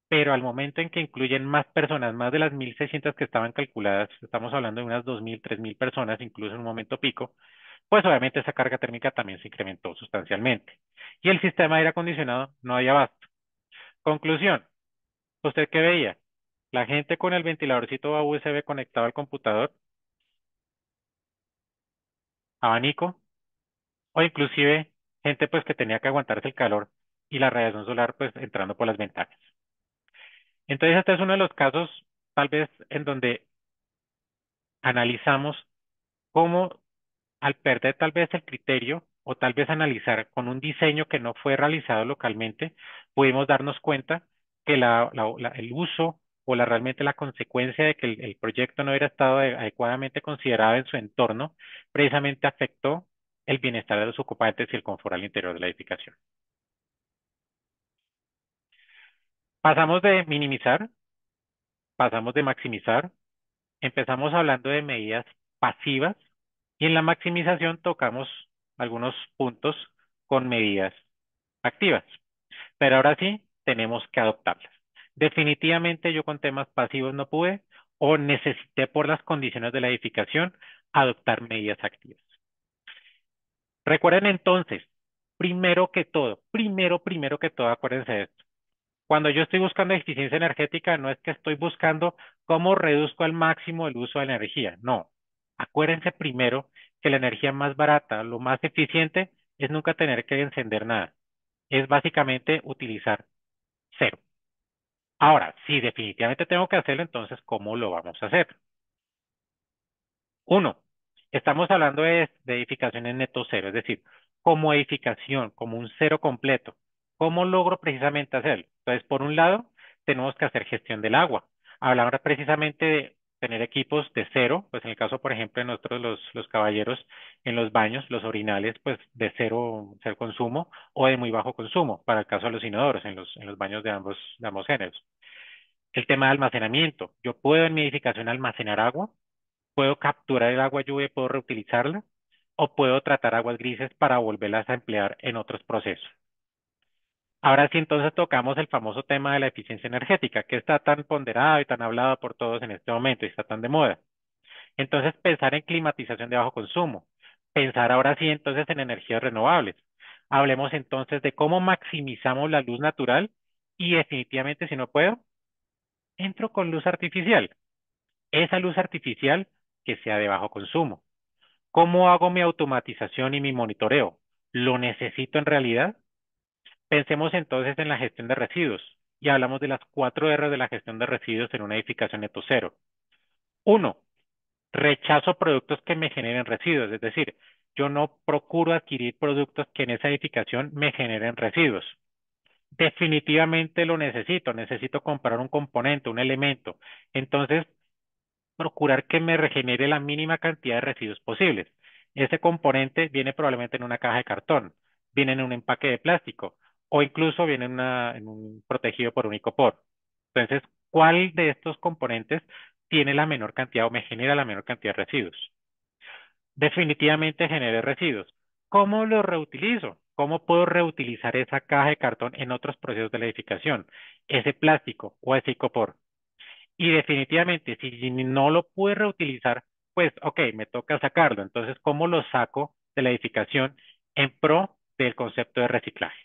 pero al momento en que incluyen más personas, más de las 1600 que estaban calculadas, estamos hablando de unas 2000, 3000 personas, incluso en un momento pico, pues obviamente esa carga térmica también se incrementó sustancialmente. Y el sistema de aire acondicionado no había abasto. Conclusión, ¿usted qué veía? La gente con el ventiladorcito a USB conectado al computador, abanico, o inclusive gente pues que tenía que aguantarse el calor y la radiación solar pues entrando por las ventanas. Entonces este es uno de los casos tal vez en donde analizamos cómo al perder tal vez el criterio o tal vez analizar con un diseño que no fue realizado localmente, pudimos darnos cuenta que el uso o realmente la consecuencia de que el proyecto no hubiera estado adecuadamente considerado en su entorno, precisamente afectó el bienestar de los ocupantes y el confort al interior de la edificación. Pasamos de minimizar, pasamos de maximizar, empezamos hablando de medidas pasivas y en la maximización tocamos algunos puntos con medidas activas. Pero ahora sí, tenemos que adoptarlas. Definitivamente yo con temas pasivos no pude o necesité por las condiciones de la edificación adoptar medidas activas. Recuerden entonces, primero que todo, primero que todo, acuérdense de esto. Cuando yo estoy buscando eficiencia energética, no es que estoy buscando cómo reduzco al máximo el uso de la energía. No. Acuérdense primero que la energía más barata, lo más eficiente, es nunca tener que encender nada. Es básicamente utilizar cero. Ahora, si definitivamente tengo que hacerlo, entonces, ¿cómo lo vamos a hacer? Uno, estamos hablando de edificación en neto cero, es decir, como edificación, como un cero completo. ¿Cómo logro precisamente hacerlo? Entonces, por un lado, tenemos que hacer gestión del agua. Hablamos precisamente de tener equipos de cero, pues en el caso, por ejemplo, de nosotros los caballeros en los baños, los orinales, pues de cero consumo o de muy bajo consumo, para el caso de los inodoros, en los baños de ambos géneros. El tema de almacenamiento. Yo puedo en mi edificación almacenar agua, puedo capturar el agua lluvia y puedo reutilizarla, o puedo tratar aguas grises para volverlas a emplear en otros procesos. Ahora sí, entonces tocamos el famoso tema de la eficiencia energética, que está tan ponderado y tan hablado por todos en este momento y está tan de moda. Entonces, pensar en climatización de bajo consumo, pensar ahora sí entonces en energías renovables. Hablemos entonces de cómo maximizamos la luz natural y definitivamente, si no puedo, entro con luz artificial. Esa luz artificial que sea de bajo consumo. ¿Cómo hago mi automatización y mi monitoreo? ¿Lo necesito en realidad? Pensemos entonces en la gestión de residuos y hablamos de las 4 R de la gestión de residuos en una edificación neto cero. Uno, rechazo productos que me generen residuos, es decir, yo no procuro adquirir productos que en esa edificación me generen residuos. Definitivamente lo necesito, necesito comprar un componente, un elemento. Entonces, procurar que me regenere la mínima cantidad de residuos posibles. Ese componente viene probablemente en una caja de cartón, viene en un empaque de plástico o incluso viene en un protegido por un icopor. Entonces, ¿cuál de estos componentes tiene la menor cantidad o me genera la menor cantidad de residuos? Definitivamente genere residuos. ¿Cómo los reutilizo? ¿Cómo puedo reutilizar esa caja de cartón en otros procesos de la edificación? Ese plástico o ese icopor. Y definitivamente, si no lo pude reutilizar, pues, ok, me toca sacarlo. Entonces, ¿cómo lo saco de la edificación en pro del concepto de reciclaje?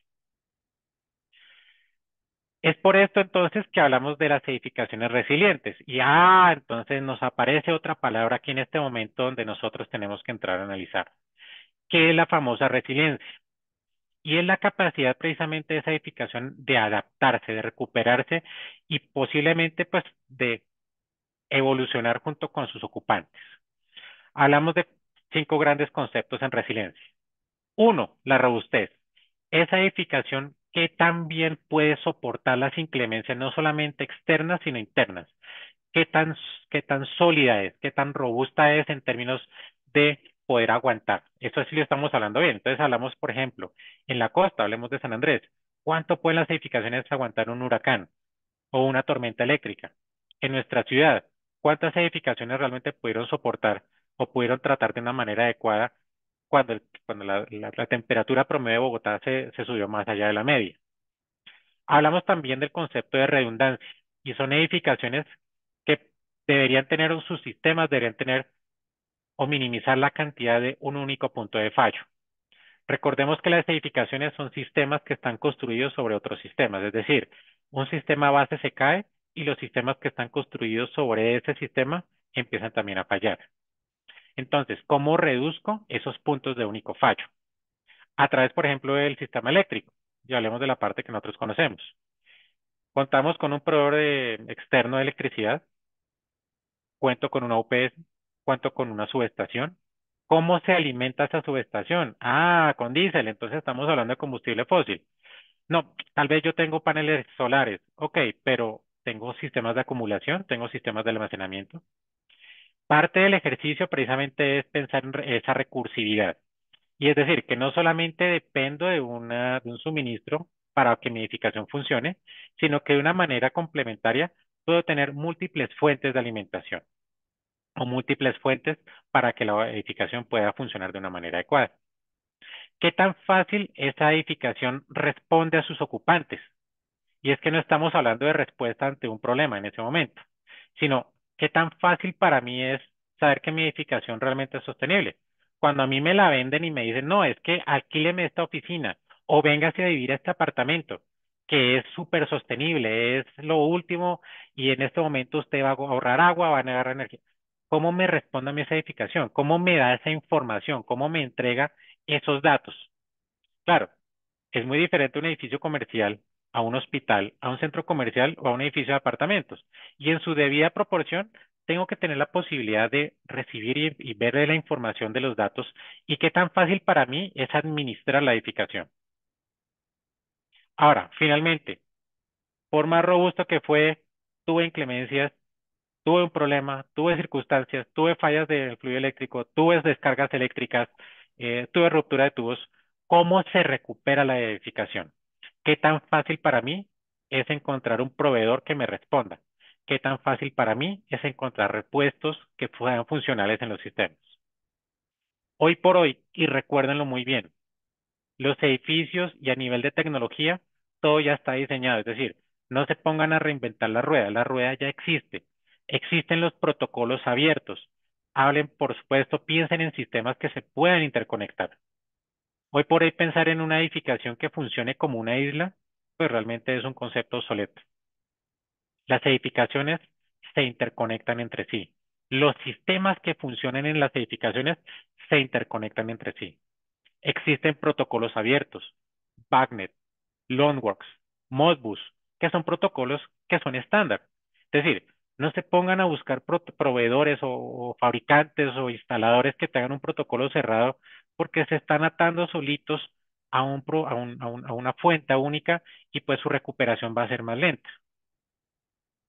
Es por esto entonces que hablamos de las edificaciones resilientes. Y entonces nos aparece otra palabra aquí en este momento donde nosotros tenemos que entrar a analizar, que es la famosa resiliencia. Y es la capacidad precisamente de esa edificación de adaptarse, de recuperarse y posiblemente pues de evolucionar junto con sus ocupantes. Hablamos de 5 grandes conceptos en resiliencia. Uno, la robustez. Esa edificación que también puede soportar las inclemencias no solamente externas, sino internas. ¿Qué tan, qué tan sólida es? ¿Qué tan robusta es en términos de poder aguantar? Eso sí lo estamos hablando bien. Entonces hablamos, por ejemplo, en la costa, hablemos de San Andrés. ¿Cuánto pueden las edificaciones aguantar un huracán o una tormenta eléctrica? En nuestra ciudad, ¿cuántas edificaciones realmente pudieron soportar o pudieron tratar de una manera adecuada cuando la temperatura promedio de Bogotá se subió más allá de la media? Hablamos también del concepto de redundancia y son edificaciones que deberían tener sus sistemas, deberían tener o minimizar la cantidad de un único punto de fallo. Recordemos que las edificaciones son sistemas que están construidos sobre otros sistemas, es decir, un sistema base se cae y los sistemas que están construidos sobre ese sistema empiezan también a fallar. Entonces, ¿cómo reduzco esos puntos de único fallo? A través, por ejemplo, del sistema eléctrico. Ya hablemos de la parte que nosotros conocemos. Contamos con un proveedor externo de electricidad, cuento con una UPS, cuento con una subestación. ¿Cómo se alimenta esa subestación? Con diésel, entonces estamos hablando de combustible fósil. No, tal vez yo tengo paneles solares, ok, pero tengo sistemas de acumulación, tengo sistemas de almacenamiento. Parte del ejercicio precisamente es pensar en esa recursividad. Y es decir, que no solamente dependo de un suministro para que mi edificación funcione, sino que de una manera complementaria puedo tener múltiples fuentes de alimentación o múltiples fuentes para que la edificación pueda funcionar de una manera adecuada. ¿Qué tan fácil esa edificación responde a sus ocupantes? Y es que no estamos hablando de respuesta ante un problema en ese momento, sino qué tan fácil para mí es saber que mi edificación realmente es sostenible. Cuando a mí me la venden y me dicen, no, es que alquíleme esta oficina o véngase a vivir a este apartamento. que es súper sostenible, es lo último y en este momento usted va a ahorrar agua, va a ahorrar energía. ¿Cómo me responde a mi esa edificación? ¿Cómo me da esa información? ¿Cómo me entrega esos datos? Claro, es muy diferente un edificio comercial a un hospital, a un centro comercial o a un edificio de apartamentos. Y en su debida proporción, tengo que tener la posibilidad de recibir y ver la información de los datos y qué tan fácil para mí es administrar la edificación. Ahora, finalmente, por más robusto que fue, tuve inclemencias, tuve un problema, tuve circunstancias, tuve fallas del fluido eléctrico, tuve descargas eléctricas, tuve ruptura de tubos. ¿Cómo se recupera la edificación? ¿Qué tan fácil para mí es encontrar un proveedor que me responda? ¿Qué tan fácil para mí es encontrar repuestos que puedan funcionales en los sistemas? Hoy por hoy, y recuérdenlo muy bien, los edificios y a nivel de tecnología, todo ya está diseñado. Es decir, no se pongan a reinventar la rueda ya existe. Existen los protocolos abiertos. Hablen, por supuesto, piensen en sistemas que se puedan interconectar. Hoy por hoy pensar en una edificación que funcione como una isla, pues realmente es un concepto obsoleto. Las edificaciones se interconectan entre sí. Los sistemas que funcionan en las edificaciones se interconectan entre sí. Existen protocolos abiertos, BACnet, Loanworks, Modbus, que son protocolos que son estándar. Es decir, no se pongan a buscar proveedores o fabricantes o instaladores que tengan un protocolo cerrado porque se están atando solitos a, a una fuente única y pues su recuperación va a ser más lenta.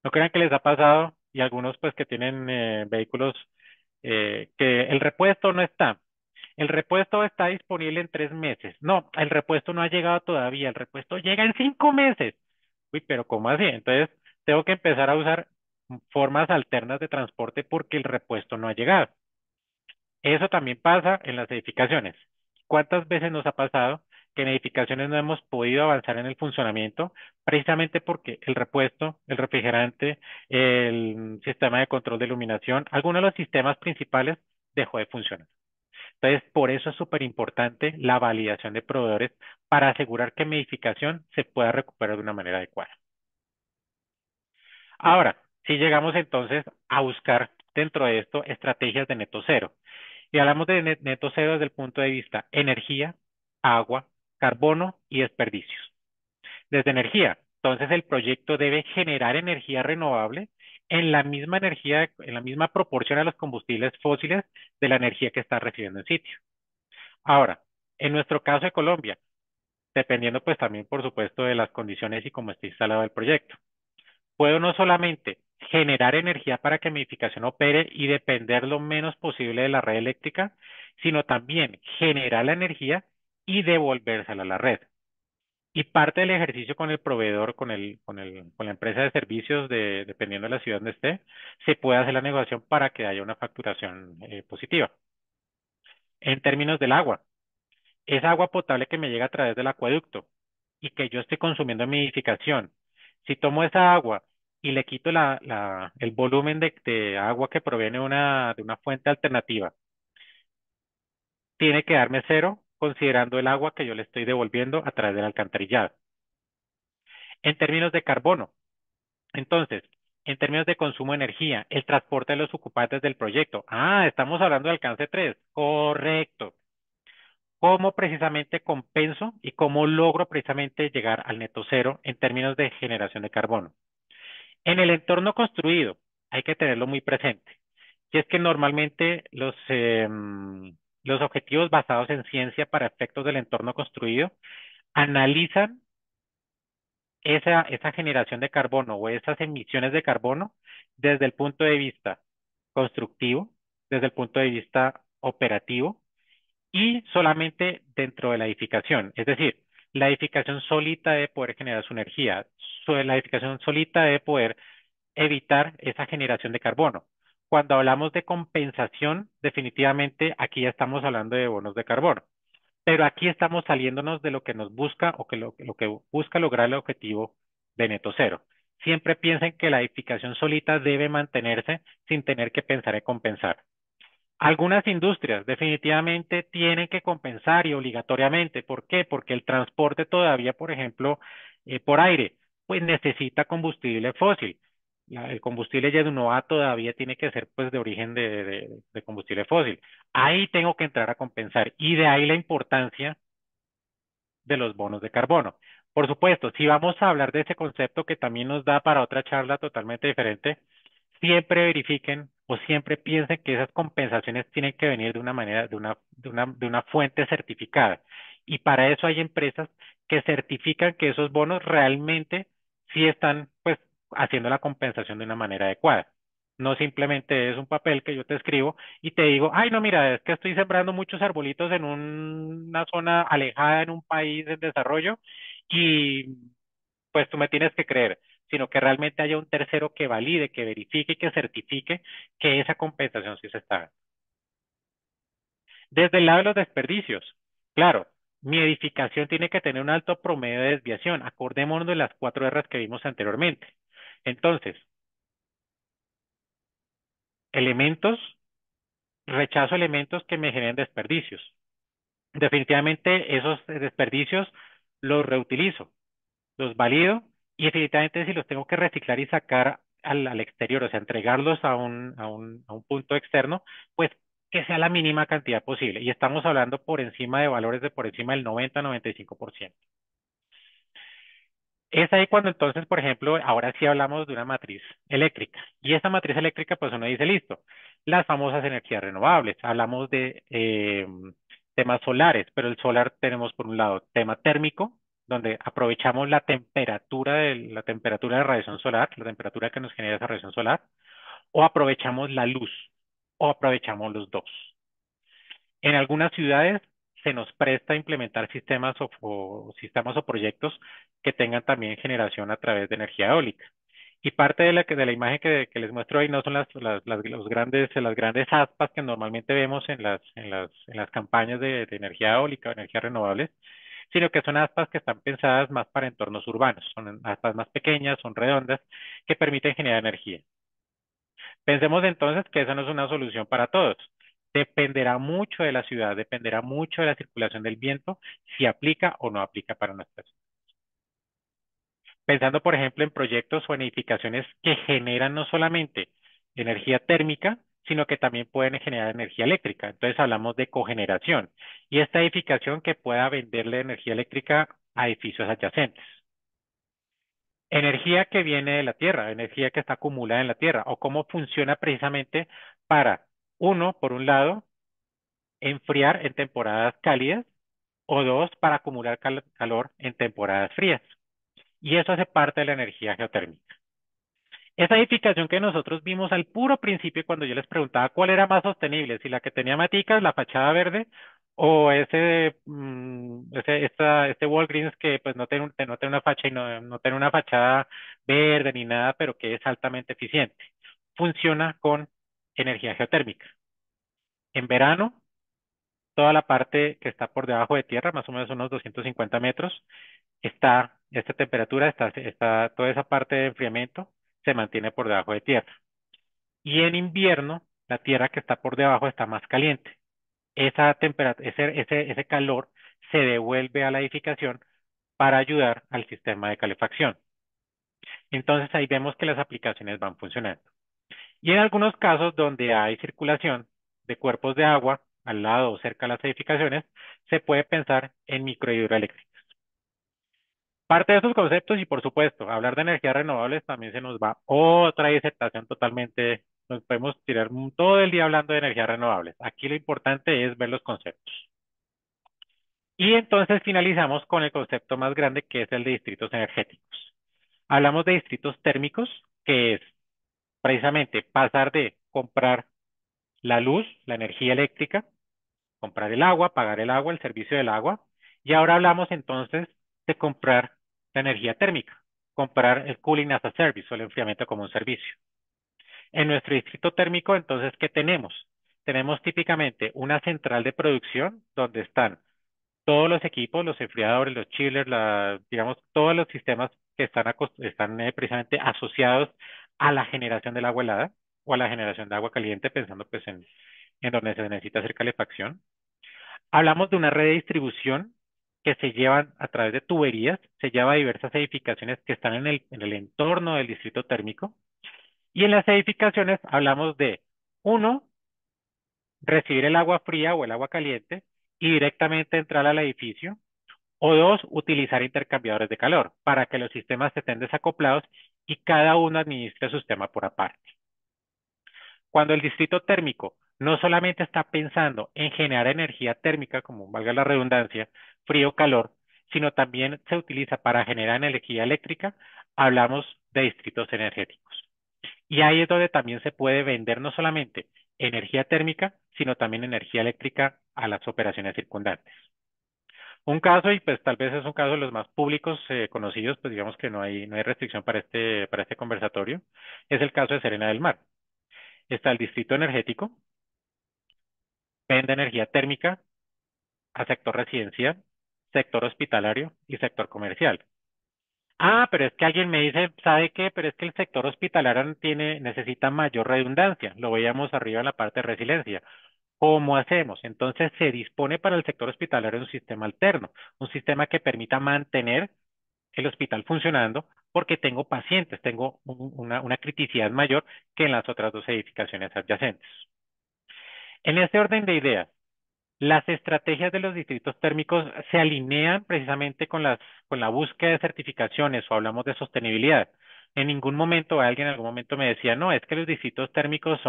No crean que les ha pasado y algunos pues que tienen vehículos que el repuesto no está. El repuesto está disponible en 3 meses. No, el repuesto no ha llegado todavía. El repuesto llega en 5 meses. Uy, pero ¿cómo así? Entonces tengo que empezar a usar formas alternas de transporte porque el repuesto no ha llegado. Eso también pasa en las edificaciones. ¿Cuántas veces nos ha pasado que en edificaciones no hemos podido avanzar en el funcionamiento precisamente porque el repuesto, el refrigerante, el sistema de control de iluminación, algunos de los sistemas principales dejó de funcionar? Entonces, por eso es súper importante la validación de proveedores para asegurar que mi edificación se pueda recuperar de una manera adecuada. Ahora, si llegamos entonces a buscar dentro de esto estrategias de neto cero. Y hablamos de neto cero desde el punto de vista energía, agua, carbono y desperdicios. Desde energía, entonces el proyecto debe generar energía renovable en la misma energía, en la misma proporción a los combustibles fósiles de la energía que está recibiendo en sitio. Ahora, en nuestro caso de Colombia, dependiendo pues también por supuesto de las condiciones y cómo esté instalado el proyecto, puedo no solamente generar energía para que mi edificación opere y depender lo menos posible de la red eléctrica, sino también generar la energía y devolvérsela a la red. Y parte del ejercicio con el proveedor, con la empresa de servicios, dependiendo de la ciudad donde esté, se puede hacer la negociación para que haya una facturación positiva. En términos del agua, esa agua potable que me llega a través del acueducto y que yo estoy consumiendo en mi edificación, si tomo esa agua y le quito el volumen de agua que proviene de una fuente alternativa, tiene que darme cero considerando el agua que yo le estoy devolviendo a través del alcantarillado. En términos de carbono, entonces, en términos de consumo de energía, el transporte de los ocupantes del proyecto. Ah, estamos hablando de alcance 3. Correcto. ¿Cómo precisamente compenso y cómo logro precisamente llegar al neto cero en términos de generación de carbono? En el entorno construido hay que tenerlo muy presente. Y es que normalmente los objetivos basados en ciencia para efectos del entorno construido analizan esa generación de carbono o esas emisiones de carbono desde el punto de vista constructivo, desde el punto de vista operativo y solamente dentro de la edificación. Es decir, la edificación solita debe poder generar su energía. La edificación solita debe poder evitar esa generación de carbono. Cuando hablamos de compensación, definitivamente aquí ya estamos hablando de bonos de carbono. Pero aquí estamos saliéndonos de lo que nos busca o que lo que busca lograr el objetivo de neto cero. Siempre piensen que la edificación solita debe mantenerse sin tener que pensar en compensar. Algunas industrias definitivamente tienen que compensar y obligatoriamente. ¿Por qué? Porque el transporte todavía, por ejemplo, por aire, pues necesita combustible fósil. El combustible jet Nova todavía tiene que ser pues de origen de combustible fósil. Ahí tengo que entrar a compensar y de ahí la importancia de los bonos de carbono. Por supuesto, si vamos a hablar de ese concepto que también nos da para otra charla totalmente diferente, siempre verifiquen o siempre piensen que esas compensaciones tienen que venir de una manera, de una fuente certificada. Y para eso hay empresas que certifican que esos bonos realmente sí están, pues, haciendo la compensación de una manera adecuada. No simplemente es un papel que yo te escribo y te digo, ay, no, mira, es que estoy sembrando muchos arbolitos en una zona alejada en un país en desarrollo y pues tú me tienes que creer, sino que realmente haya un tercero que valide, que verifique y que certifique que esa compensación sí se está dando. Desde el lado de los desperdicios, claro, mi edificación tiene que tener un alto promedio de desviación. Acordémonos de las 4 R's que vimos anteriormente. Entonces, elementos, rechazo elementos que me generen desperdicios. Definitivamente esos desperdicios los reutilizo, los valido y definitivamente si los tengo que reciclar y sacar al exterior, o sea, entregarlos a un punto externo, pues que sea la mínima cantidad posible. Y estamos hablando por encima de valores de por encima del 90-95%. Es ahí cuando entonces, por ejemplo, ahora sí hablamos de una matriz eléctrica. Y esa matriz eléctrica, pues uno dice, listo, las famosas energías renovables. Hablamos de temas solares, pero el solar tenemos por un lado tema térmico, donde aprovechamos la temperatura de radiación solar, la temperatura que nos genera esa radiación solar, o aprovechamos la luz, o aprovechamos los dos. En algunas ciudades se nos presta implementar sistemas o proyectos que tengan también generación a través de energía eólica. Y parte de la imagen que les muestro ahí no son las grandes aspas que normalmente vemos en las campañas de energía eólica o energías renovables, sino que son aspas que están pensadas más para entornos urbanos. Son aspas más pequeñas, son redondas, que permiten generar energía. Pensemos entonces que esa no es una solución para todos. Dependerá mucho de la ciudad, dependerá mucho de la circulación del viento, si aplica o no aplica para nuestras. Pensando, por ejemplo, en proyectos o en edificaciones que generan no solamente energía térmica, sino que también pueden generar energía eléctrica. Entonces hablamos de cogeneración y esta edificación que pueda venderle energía eléctrica a edificios adyacentes. Energía que viene de la Tierra, energía que está acumulada en la Tierra, o cómo funciona precisamente para, uno, por un lado, enfriar en temporadas cálidas, o dos, para acumular calor en temporadas frías. Y eso hace parte de la energía geotérmica. Esa edificación que nosotros vimos al puro principio cuando yo les preguntaba cuál era más sostenible, si la que tenía maticas, la fachada verde, o este Walgreens que pues no tiene una facha y no tiene una fachada verde ni nada, pero que es altamente eficiente. Funciona con energía geotérmica. En verano, toda la parte que está por debajo de tierra, más o menos unos 250 metros, esta temperatura, toda esa parte de enfriamiento se mantiene por debajo de tierra. Y en invierno, la tierra que está por debajo está más caliente. Esa temperatura, ese calor se devuelve a la edificación para ayudar al sistema de calefacción. Entonces ahí vemos que las aplicaciones van funcionando. Y en algunos casos donde hay circulación de cuerpos de agua al lado o cerca de las edificaciones, se puede pensar en microhidroeléctricas. Parte de esos conceptos y por supuesto, hablar de energías renovables también se nos va otra disertación totalmente, nos podemos tirar todo el día hablando de energías renovables. Aquí lo importante es ver los conceptos. Y entonces finalizamos con el concepto más grande que es el de distritos energéticos. Hablamos de distritos térmicos, que es precisamente pasar de comprar la luz, la energía eléctrica, comprar el agua, pagar el agua, el servicio del agua. Y ahora hablamos entonces de comprar la energía térmica, comprar el cooling as a service o el enfriamiento como un servicio. En nuestro distrito térmico, entonces, ¿qué tenemos? Tenemos típicamente una central de producción donde están todos los equipos, los enfriadores, los chillers, digamos, todos los sistemas que están precisamente asociados a la generación del agua helada o a la generación de agua caliente, pensando pues en donde se necesita hacer calefacción. Hablamos de una red de distribución que se llevan a través de tuberías, se lleva a diversas edificaciones que están en el entorno del distrito térmico. Y en las edificaciones hablamos de, uno, recibir el agua fría o el agua caliente y directamente entrar al edificio. O dos, utilizar intercambiadores de calor para que los sistemas estén desacoplados y cada uno administre su sistema por aparte. Cuando el distrito térmico no solamente está pensando en generar energía térmica, como valga la redundancia, frío o calor, sino también se utiliza para generar energía eléctrica, hablamos de distritos energéticos. Y ahí es donde también se puede vender no solamente energía térmica, sino también energía eléctrica a las operaciones circundantes. Un caso, y pues tal vez es un caso de los más públicos conocidos, pues digamos que no hay restricción para este conversatorio, es el caso de Serena del Mar. Está el distrito energético, vende energía térmica a sector residencial, sector hospitalario y sector comercial. Ah, pero es que alguien me dice, ¿sabe qué? Pero es que el sector hospitalario necesita mayor redundancia. Lo veíamos arriba en la parte de resiliencia. ¿Cómo hacemos? Entonces se dispone para el sector hospitalario un sistema alterno, un sistema que permita mantener el hospital funcionando porque tengo pacientes, tengo una criticidad mayor que en las otras dos edificaciones adyacentes. En este orden de ideas, las estrategias de los distritos térmicos se alinean precisamente con la búsqueda de certificaciones o hablamos de sostenibilidad. En ningún momento alguien en algún momento me decía, no, es que los distritos térmicos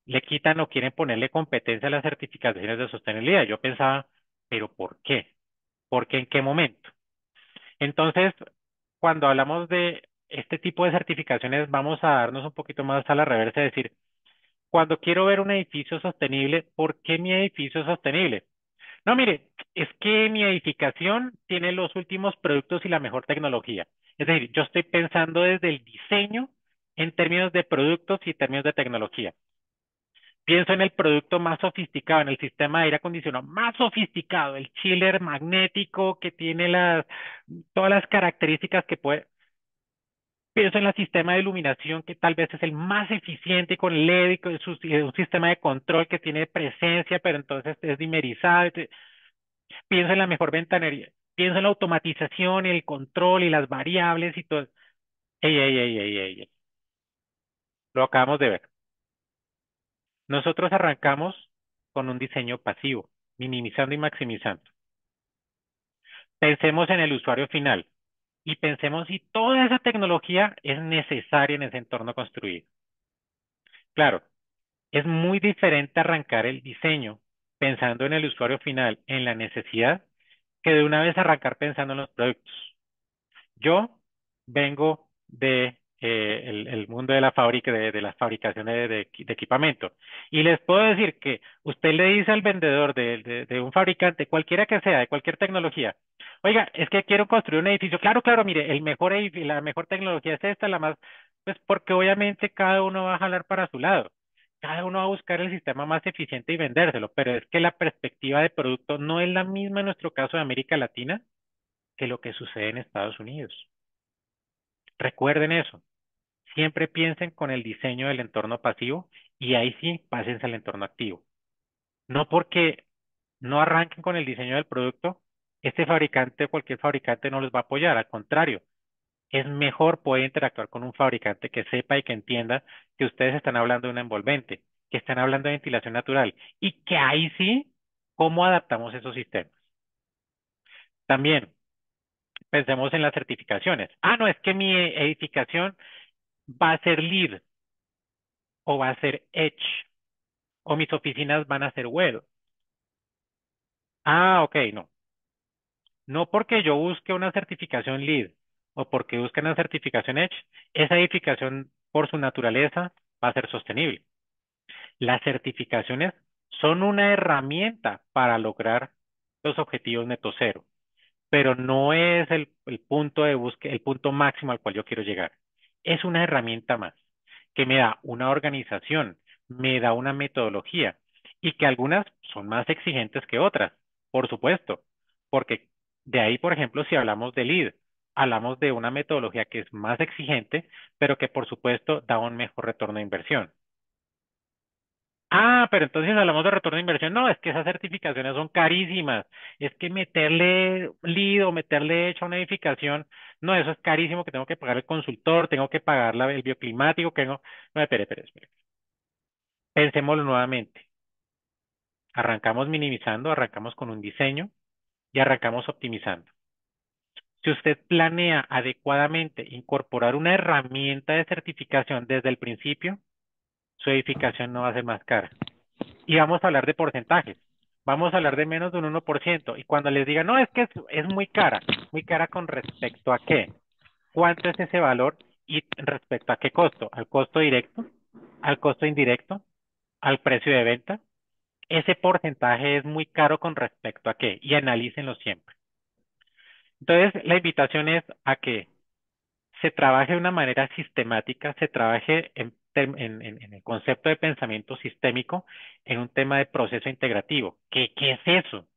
le quitan o quieren ponerle competencia a las certificaciones de sostenibilidad. Yo pensaba, pero ¿por qué? ¿Por qué en qué momento? Entonces, cuando hablamos de este tipo de certificaciones, vamos a darnos un poquito más a la reversa, es decir, cuando quiero ver un edificio sostenible, ¿por qué mi edificio es sostenible? No, mire, es que mi edificación tiene los últimos productos y la mejor tecnología. Es decir, yo estoy pensando desde el diseño en términos de productos y términos de tecnología. Pienso en el producto más sofisticado, en el sistema de aire acondicionado más sofisticado, el chiller magnético que tiene todas las características que puede. Pienso en el sistema de iluminación que tal vez es el más eficiente con LED y con un sistema de control que tiene presencia, pero entonces es dimerizado. Pienso en la mejor ventanería. Pienso en la automatización y el control y las variables y todo. Ey, ey, ey, ey, ey, ey. Lo acabamos de ver. Nosotros arrancamos con un diseño pasivo, minimizando y maximizando. Pensemos en el usuario final y pensemos si toda esa tecnología es necesaria en ese entorno construido. Claro, es muy diferente arrancar el diseño pensando en el usuario final, en la necesidad, que de una vez arrancar pensando en los productos. Yo vengo de el mundo de la fábrica, de las fabricaciones de equipamiento. Y les puedo decir que usted le dice al vendedor de un fabricante, cualquiera que sea, de cualquier tecnología, oiga, es que quiero construir un edificio. Claro, claro, mire, la mejor tecnología es esta, la más, pues porque obviamente cada uno va a jalar para su lado. Cada uno va a buscar el sistema más eficiente y vendérselo, pero es que la perspectiva de producto no es la misma en nuestro caso de América Latina que lo que sucede en Estados Unidos. Recuerden eso. Siempre piensen con el diseño del entorno pasivo y ahí sí pásense al entorno activo. No porque no arranquen con el diseño del producto, este fabricante o cualquier fabricante no les va a apoyar. Al contrario, es mejor poder interactuar con un fabricante que sepa y que entienda que ustedes están hablando de un envolvente, que están hablando de ventilación natural y que ahí sí, ¿cómo adaptamos esos sistemas? También pensemos en las certificaciones. Ah, no, es que mi edificación va a ser LEED o va a ser Edge o mis oficinas van a ser web. Ah, ok, no. No porque yo busque una certificación LEED o porque busque una certificación Edge, esa edificación por su naturaleza va a ser sostenible. Las certificaciones son una herramienta para lograr los objetivos neto cero, pero no es el punto de búsqueda, el punto máximo al cual yo quiero llegar. Es una herramienta más que me da una organización, me da una metodología y que algunas son más exigentes que otras, por supuesto, porque de ahí, por ejemplo, si hablamos de LEED, hablamos de una metodología que es más exigente, pero que por supuesto da un mejor retorno de inversión. Ah, pero entonces hablamos de retorno de inversión. No, es que esas certificaciones son carísimas. Es que meterle lead o meterle hecho a una edificación, no, eso es carísimo, que tengo que pagar el consultor, tengo que pagar el bioclimático, que no. No, espere. Pensémoslo nuevamente. Arrancamos minimizando, arrancamos con un diseño y arrancamos optimizando. Si usted planea adecuadamente incorporar una herramienta de certificación desde el principio, su edificación no va a ser más cara. Y vamos a hablar de porcentajes. Vamos a hablar de menos de un 1%. Y cuando les diga, no, es que es muy cara con respecto a qué, cuánto es ese valor y respecto a qué costo, al costo directo, al costo indirecto, al precio de venta. Ese porcentaje es muy caro con respecto a qué y analícenlo siempre. Entonces, la invitación es a que se trabaje de una manera sistemática, se trabaje en el concepto de pensamiento sistémico en un tema de proceso integrativo. ¿Qué es eso?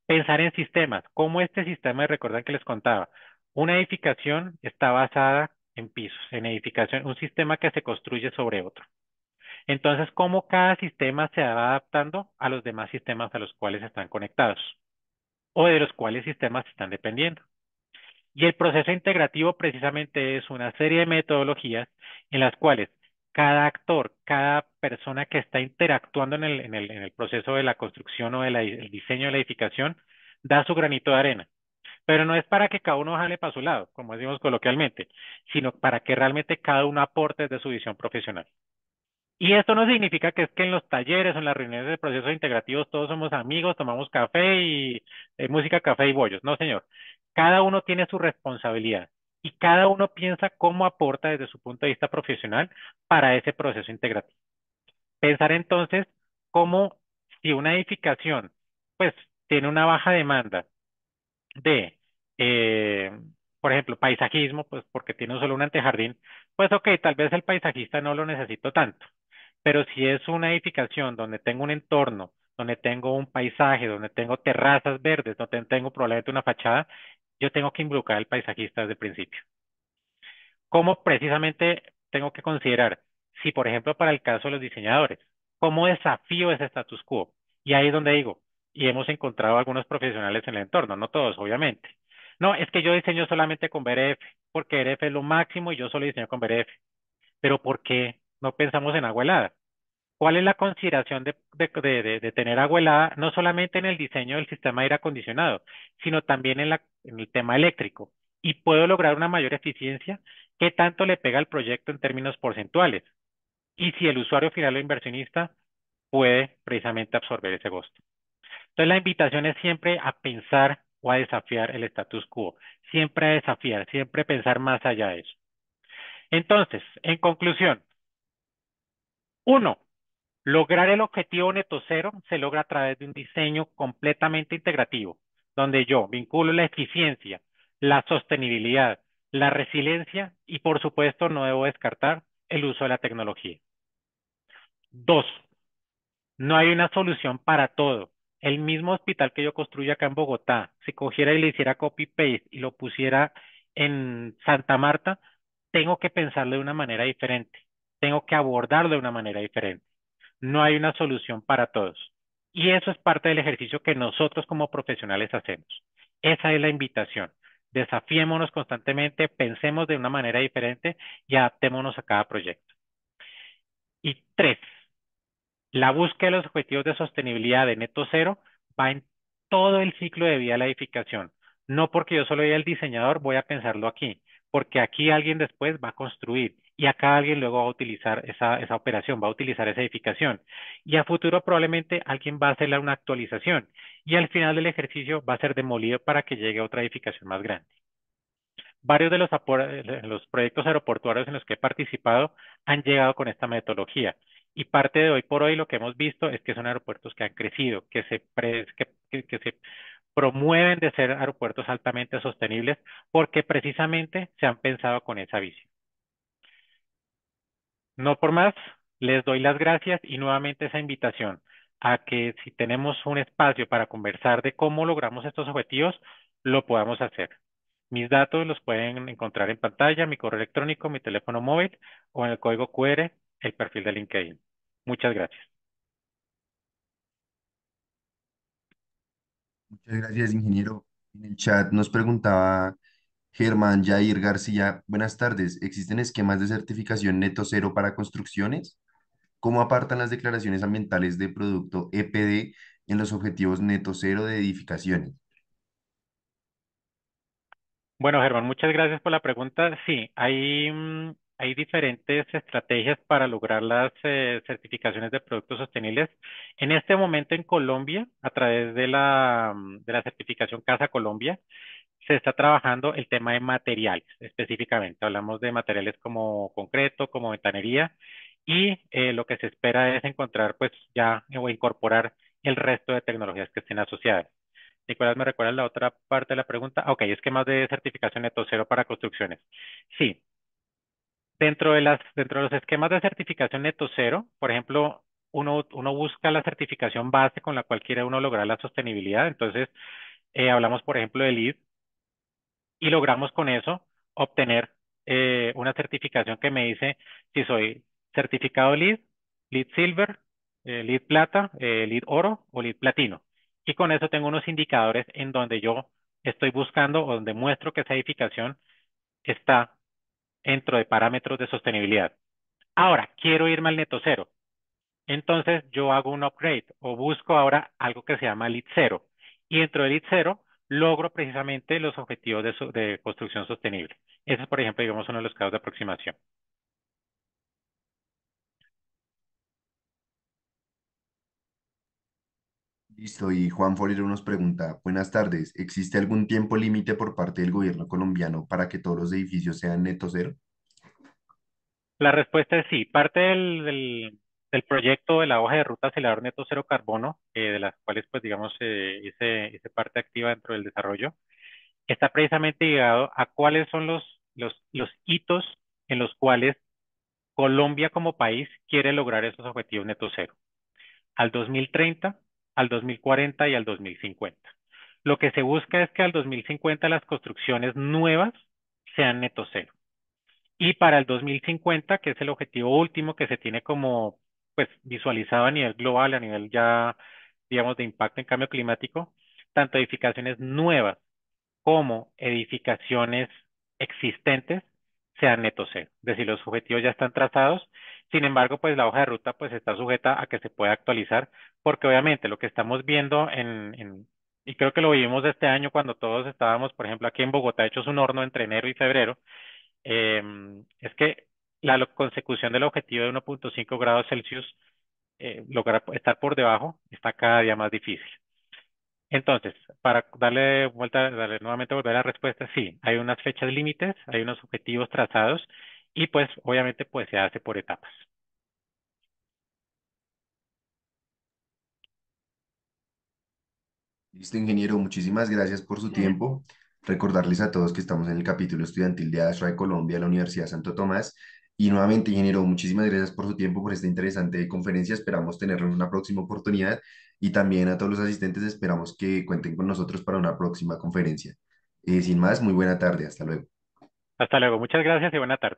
Pensar en sistemas. ¿Cómo este sistema, recuerdan que les contaba? Una edificación está basada en pisos, en edificación, un sistema que se construye sobre otro. Entonces, ¿cómo cada sistema se va adaptando a los demás sistemas a los cuales están conectados o de los cuales sistemas están dependiendo? Y el proceso integrativo precisamente es una serie de metodologías en las cuales cada actor, cada persona que está interactuando en el proceso de la construcción o el diseño de la edificación, da su granito de arena. Pero no es para que cada uno jale para su lado, como decimos coloquialmente, sino para que realmente cada uno aporte desde su visión profesional. Y esto no significa que es que en los talleres o en las reuniones de procesos integrativos todos somos amigos, tomamos café y música, café y bollos. No, señor. Cada uno tiene su responsabilidad y cada uno piensa cómo aporta desde su punto de vista profesional para ese proceso integrativo. Pensar entonces cómo si una edificación pues tiene una baja demanda de, eh, por ejemplo, paisajismo, pues porque tiene solo un antejardín, pues ok, tal vez el paisajista no lo necesito tanto, pero si es una edificación donde tengo un entorno, donde tengo un paisaje, donde tengo terrazas verdes, donde tengo probablemente una fachada, yo tengo que involucrar al paisajista desde el principio. ¿Cómo precisamente tengo que considerar? Si, por ejemplo, para el caso de los diseñadores, ¿cómo desafío ese status quo? Y ahí es donde digo, y hemos encontrado algunos profesionales en el entorno, no todos, obviamente. No, es que yo diseño solamente con BRF, porque BRF es lo máximo y yo solo diseño con BRF. Pero ¿por qué no pensamos en agua helada? ¿Cuál es la consideración de tener agua helada, no solamente en el diseño del sistema de aire acondicionado, sino también en el tema eléctrico? Y puedo lograr una mayor eficiencia. ¿Qué tanto le pega al proyecto en términos porcentuales? Y si el usuario final o inversionista puede precisamente absorber ese costo. Entonces, la invitación es siempre a pensar o a desafiar el status quo, siempre a desafiar, siempre pensar más allá de eso. Entonces, en conclusión, uno, lograr el objetivo neto cero se logra a través de un diseño completamente integrativo, donde yo vinculo la eficiencia, la sostenibilidad, la resiliencia y, por supuesto, no debo descartar el uso de la tecnología. Dos, no hay una solución para todo. El mismo hospital que yo construyo acá en Bogotá, si cogiera y le hiciera copy-paste y lo pusiera en Santa Marta, tengo que pensarlo de una manera diferente. Tengo que abordarlo de una manera diferente. No hay una solución para todos. Y eso es parte del ejercicio que nosotros como profesionales hacemos. Esa es la invitación. Desafiémonos constantemente, pensemos de una manera diferente y adaptémonos a cada proyecto. Y tres, la búsqueda de los objetivos de sostenibilidad de neto cero va en todo el ciclo de vida de la edificación. No porque yo solo soy el diseñador voy a pensarlo aquí, porque aquí alguien después va a construir y acá alguien luego va a utilizar esa operación, va a utilizar esa edificación. Y a futuro probablemente alguien va a hacerle una actualización y al final del ejercicio va a ser demolido para que llegue a otra edificación más grande. Varios de los proyectos aeroportuarios en los que he participado han llegado con esta metodología. Y parte de hoy por hoy lo que hemos visto es que son aeropuertos que han crecido, que se promueven de ser aeropuertos altamente sostenibles porque precisamente se han pensado con esa visión. No por más, les doy las gracias y nuevamente esa invitación a que si tenemos un espacio para conversar de cómo logramos estos objetivos, lo podamos hacer. Mis datos los pueden encontrar en pantalla, mi correo electrónico, mi teléfono móvil o en el código QR, el perfil de LinkedIn. Muchas gracias. Muchas gracias, ingeniero. En el chat nos preguntaba Germán Jair García, buenas tardes. ¿Existen esquemas de certificación neto cero para construcciones? ¿Cómo apartan las declaraciones ambientales de producto EPD en los objetivos neto cero de edificaciones? Bueno, Germán, muchas gracias por la pregunta. Sí, hay diferentes estrategias para lograr las certificaciones de productos sostenibles. En este momento en Colombia, a través de la certificación Casa Colombia, se está trabajando el tema de materiales específicamente. Hablamos de materiales como concreto, como ventanería, y lo que se espera es encontrar, pues ya, o incorporar el resto de tecnologías que estén asociadas. Nicolás, ¿me recuerda la otra parte de la pregunta? Ok, esquemas de certificación neto cero para construcciones. Sí, dentro de los esquemas de certificación neto cero, por ejemplo, uno busca la certificación base con la cual quiere uno lograr la sostenibilidad. Entonces, hablamos, por ejemplo, del LEED, y logramos con eso obtener una certificación que me dice si soy certificado LEED, LEED Silver, LEED Plata, LEED Oro o LEED Platino. Y con eso tengo unos indicadores en donde yo estoy buscando o donde muestro que esa edificación está dentro de parámetros de sostenibilidad. Ahora, quiero irme al neto cero. Entonces yo hago un upgrade o busco ahora algo que se llama Lead Zero. Y dentro de Lead Zero logro precisamente los objetivos de construcción sostenible. Ese es, por ejemplo, digamos, uno de los casos de aproximación. Listo, y Juan Forero nos pregunta, buenas tardes, ¿existe algún tiempo límite por parte del gobierno colombiano para que todos los edificios sean neto cero? La respuesta es sí. Parte del proyecto de la hoja de ruta acelerador neto cero carbono, de las cuales, pues, digamos, hice parte activa dentro del desarrollo, está precisamente ligado a cuáles son los hitos en los cuales Colombia como país quiere lograr esos objetivos neto cero. Al 2030, al 2040 y al 2050. Lo que se busca es que al 2050 las construcciones nuevas sean neto cero. Y para el 2050, que es el objetivo último que se tiene como pues visualizado a nivel global, a nivel ya, digamos, de impacto en cambio climático, tanto edificaciones nuevas como edificaciones existentes sean neto cero. Es decir, los objetivos ya están trazados. Sin embargo, pues la hoja de ruta pues está sujeta a que se pueda actualizar, porque obviamente lo que estamos viendo y creo que lo vivimos este año cuando todos estábamos, por ejemplo, aquí en Bogotá, hechos un horno entre enero y febrero, es que la consecución del objetivo de 1.5 grados Celsius, lograr estar por debajo, está cada día más difícil. Entonces, para darle vuelta, darle nuevamente volver a la respuesta, sí, hay unas fechas límites, hay unos objetivos trazados y pues obviamente pues se hace por etapas. Listo, ingeniero, muchísimas gracias por su tiempo. Recordarles a todos que estamos en el capítulo estudiantil de ASHRAE Colombia de la Universidad Santo Tomás. Y nuevamente, ingeniero, muchísimas gracias por su tiempo, por esta interesante conferencia. Esperamos tenerlo en una próxima oportunidad. Y también a todos los asistentes esperamos que cuenten con nosotros para una próxima conferencia. Sin más, muy buena tarde. Hasta luego. Hasta luego, muchas gracias y buena tarde.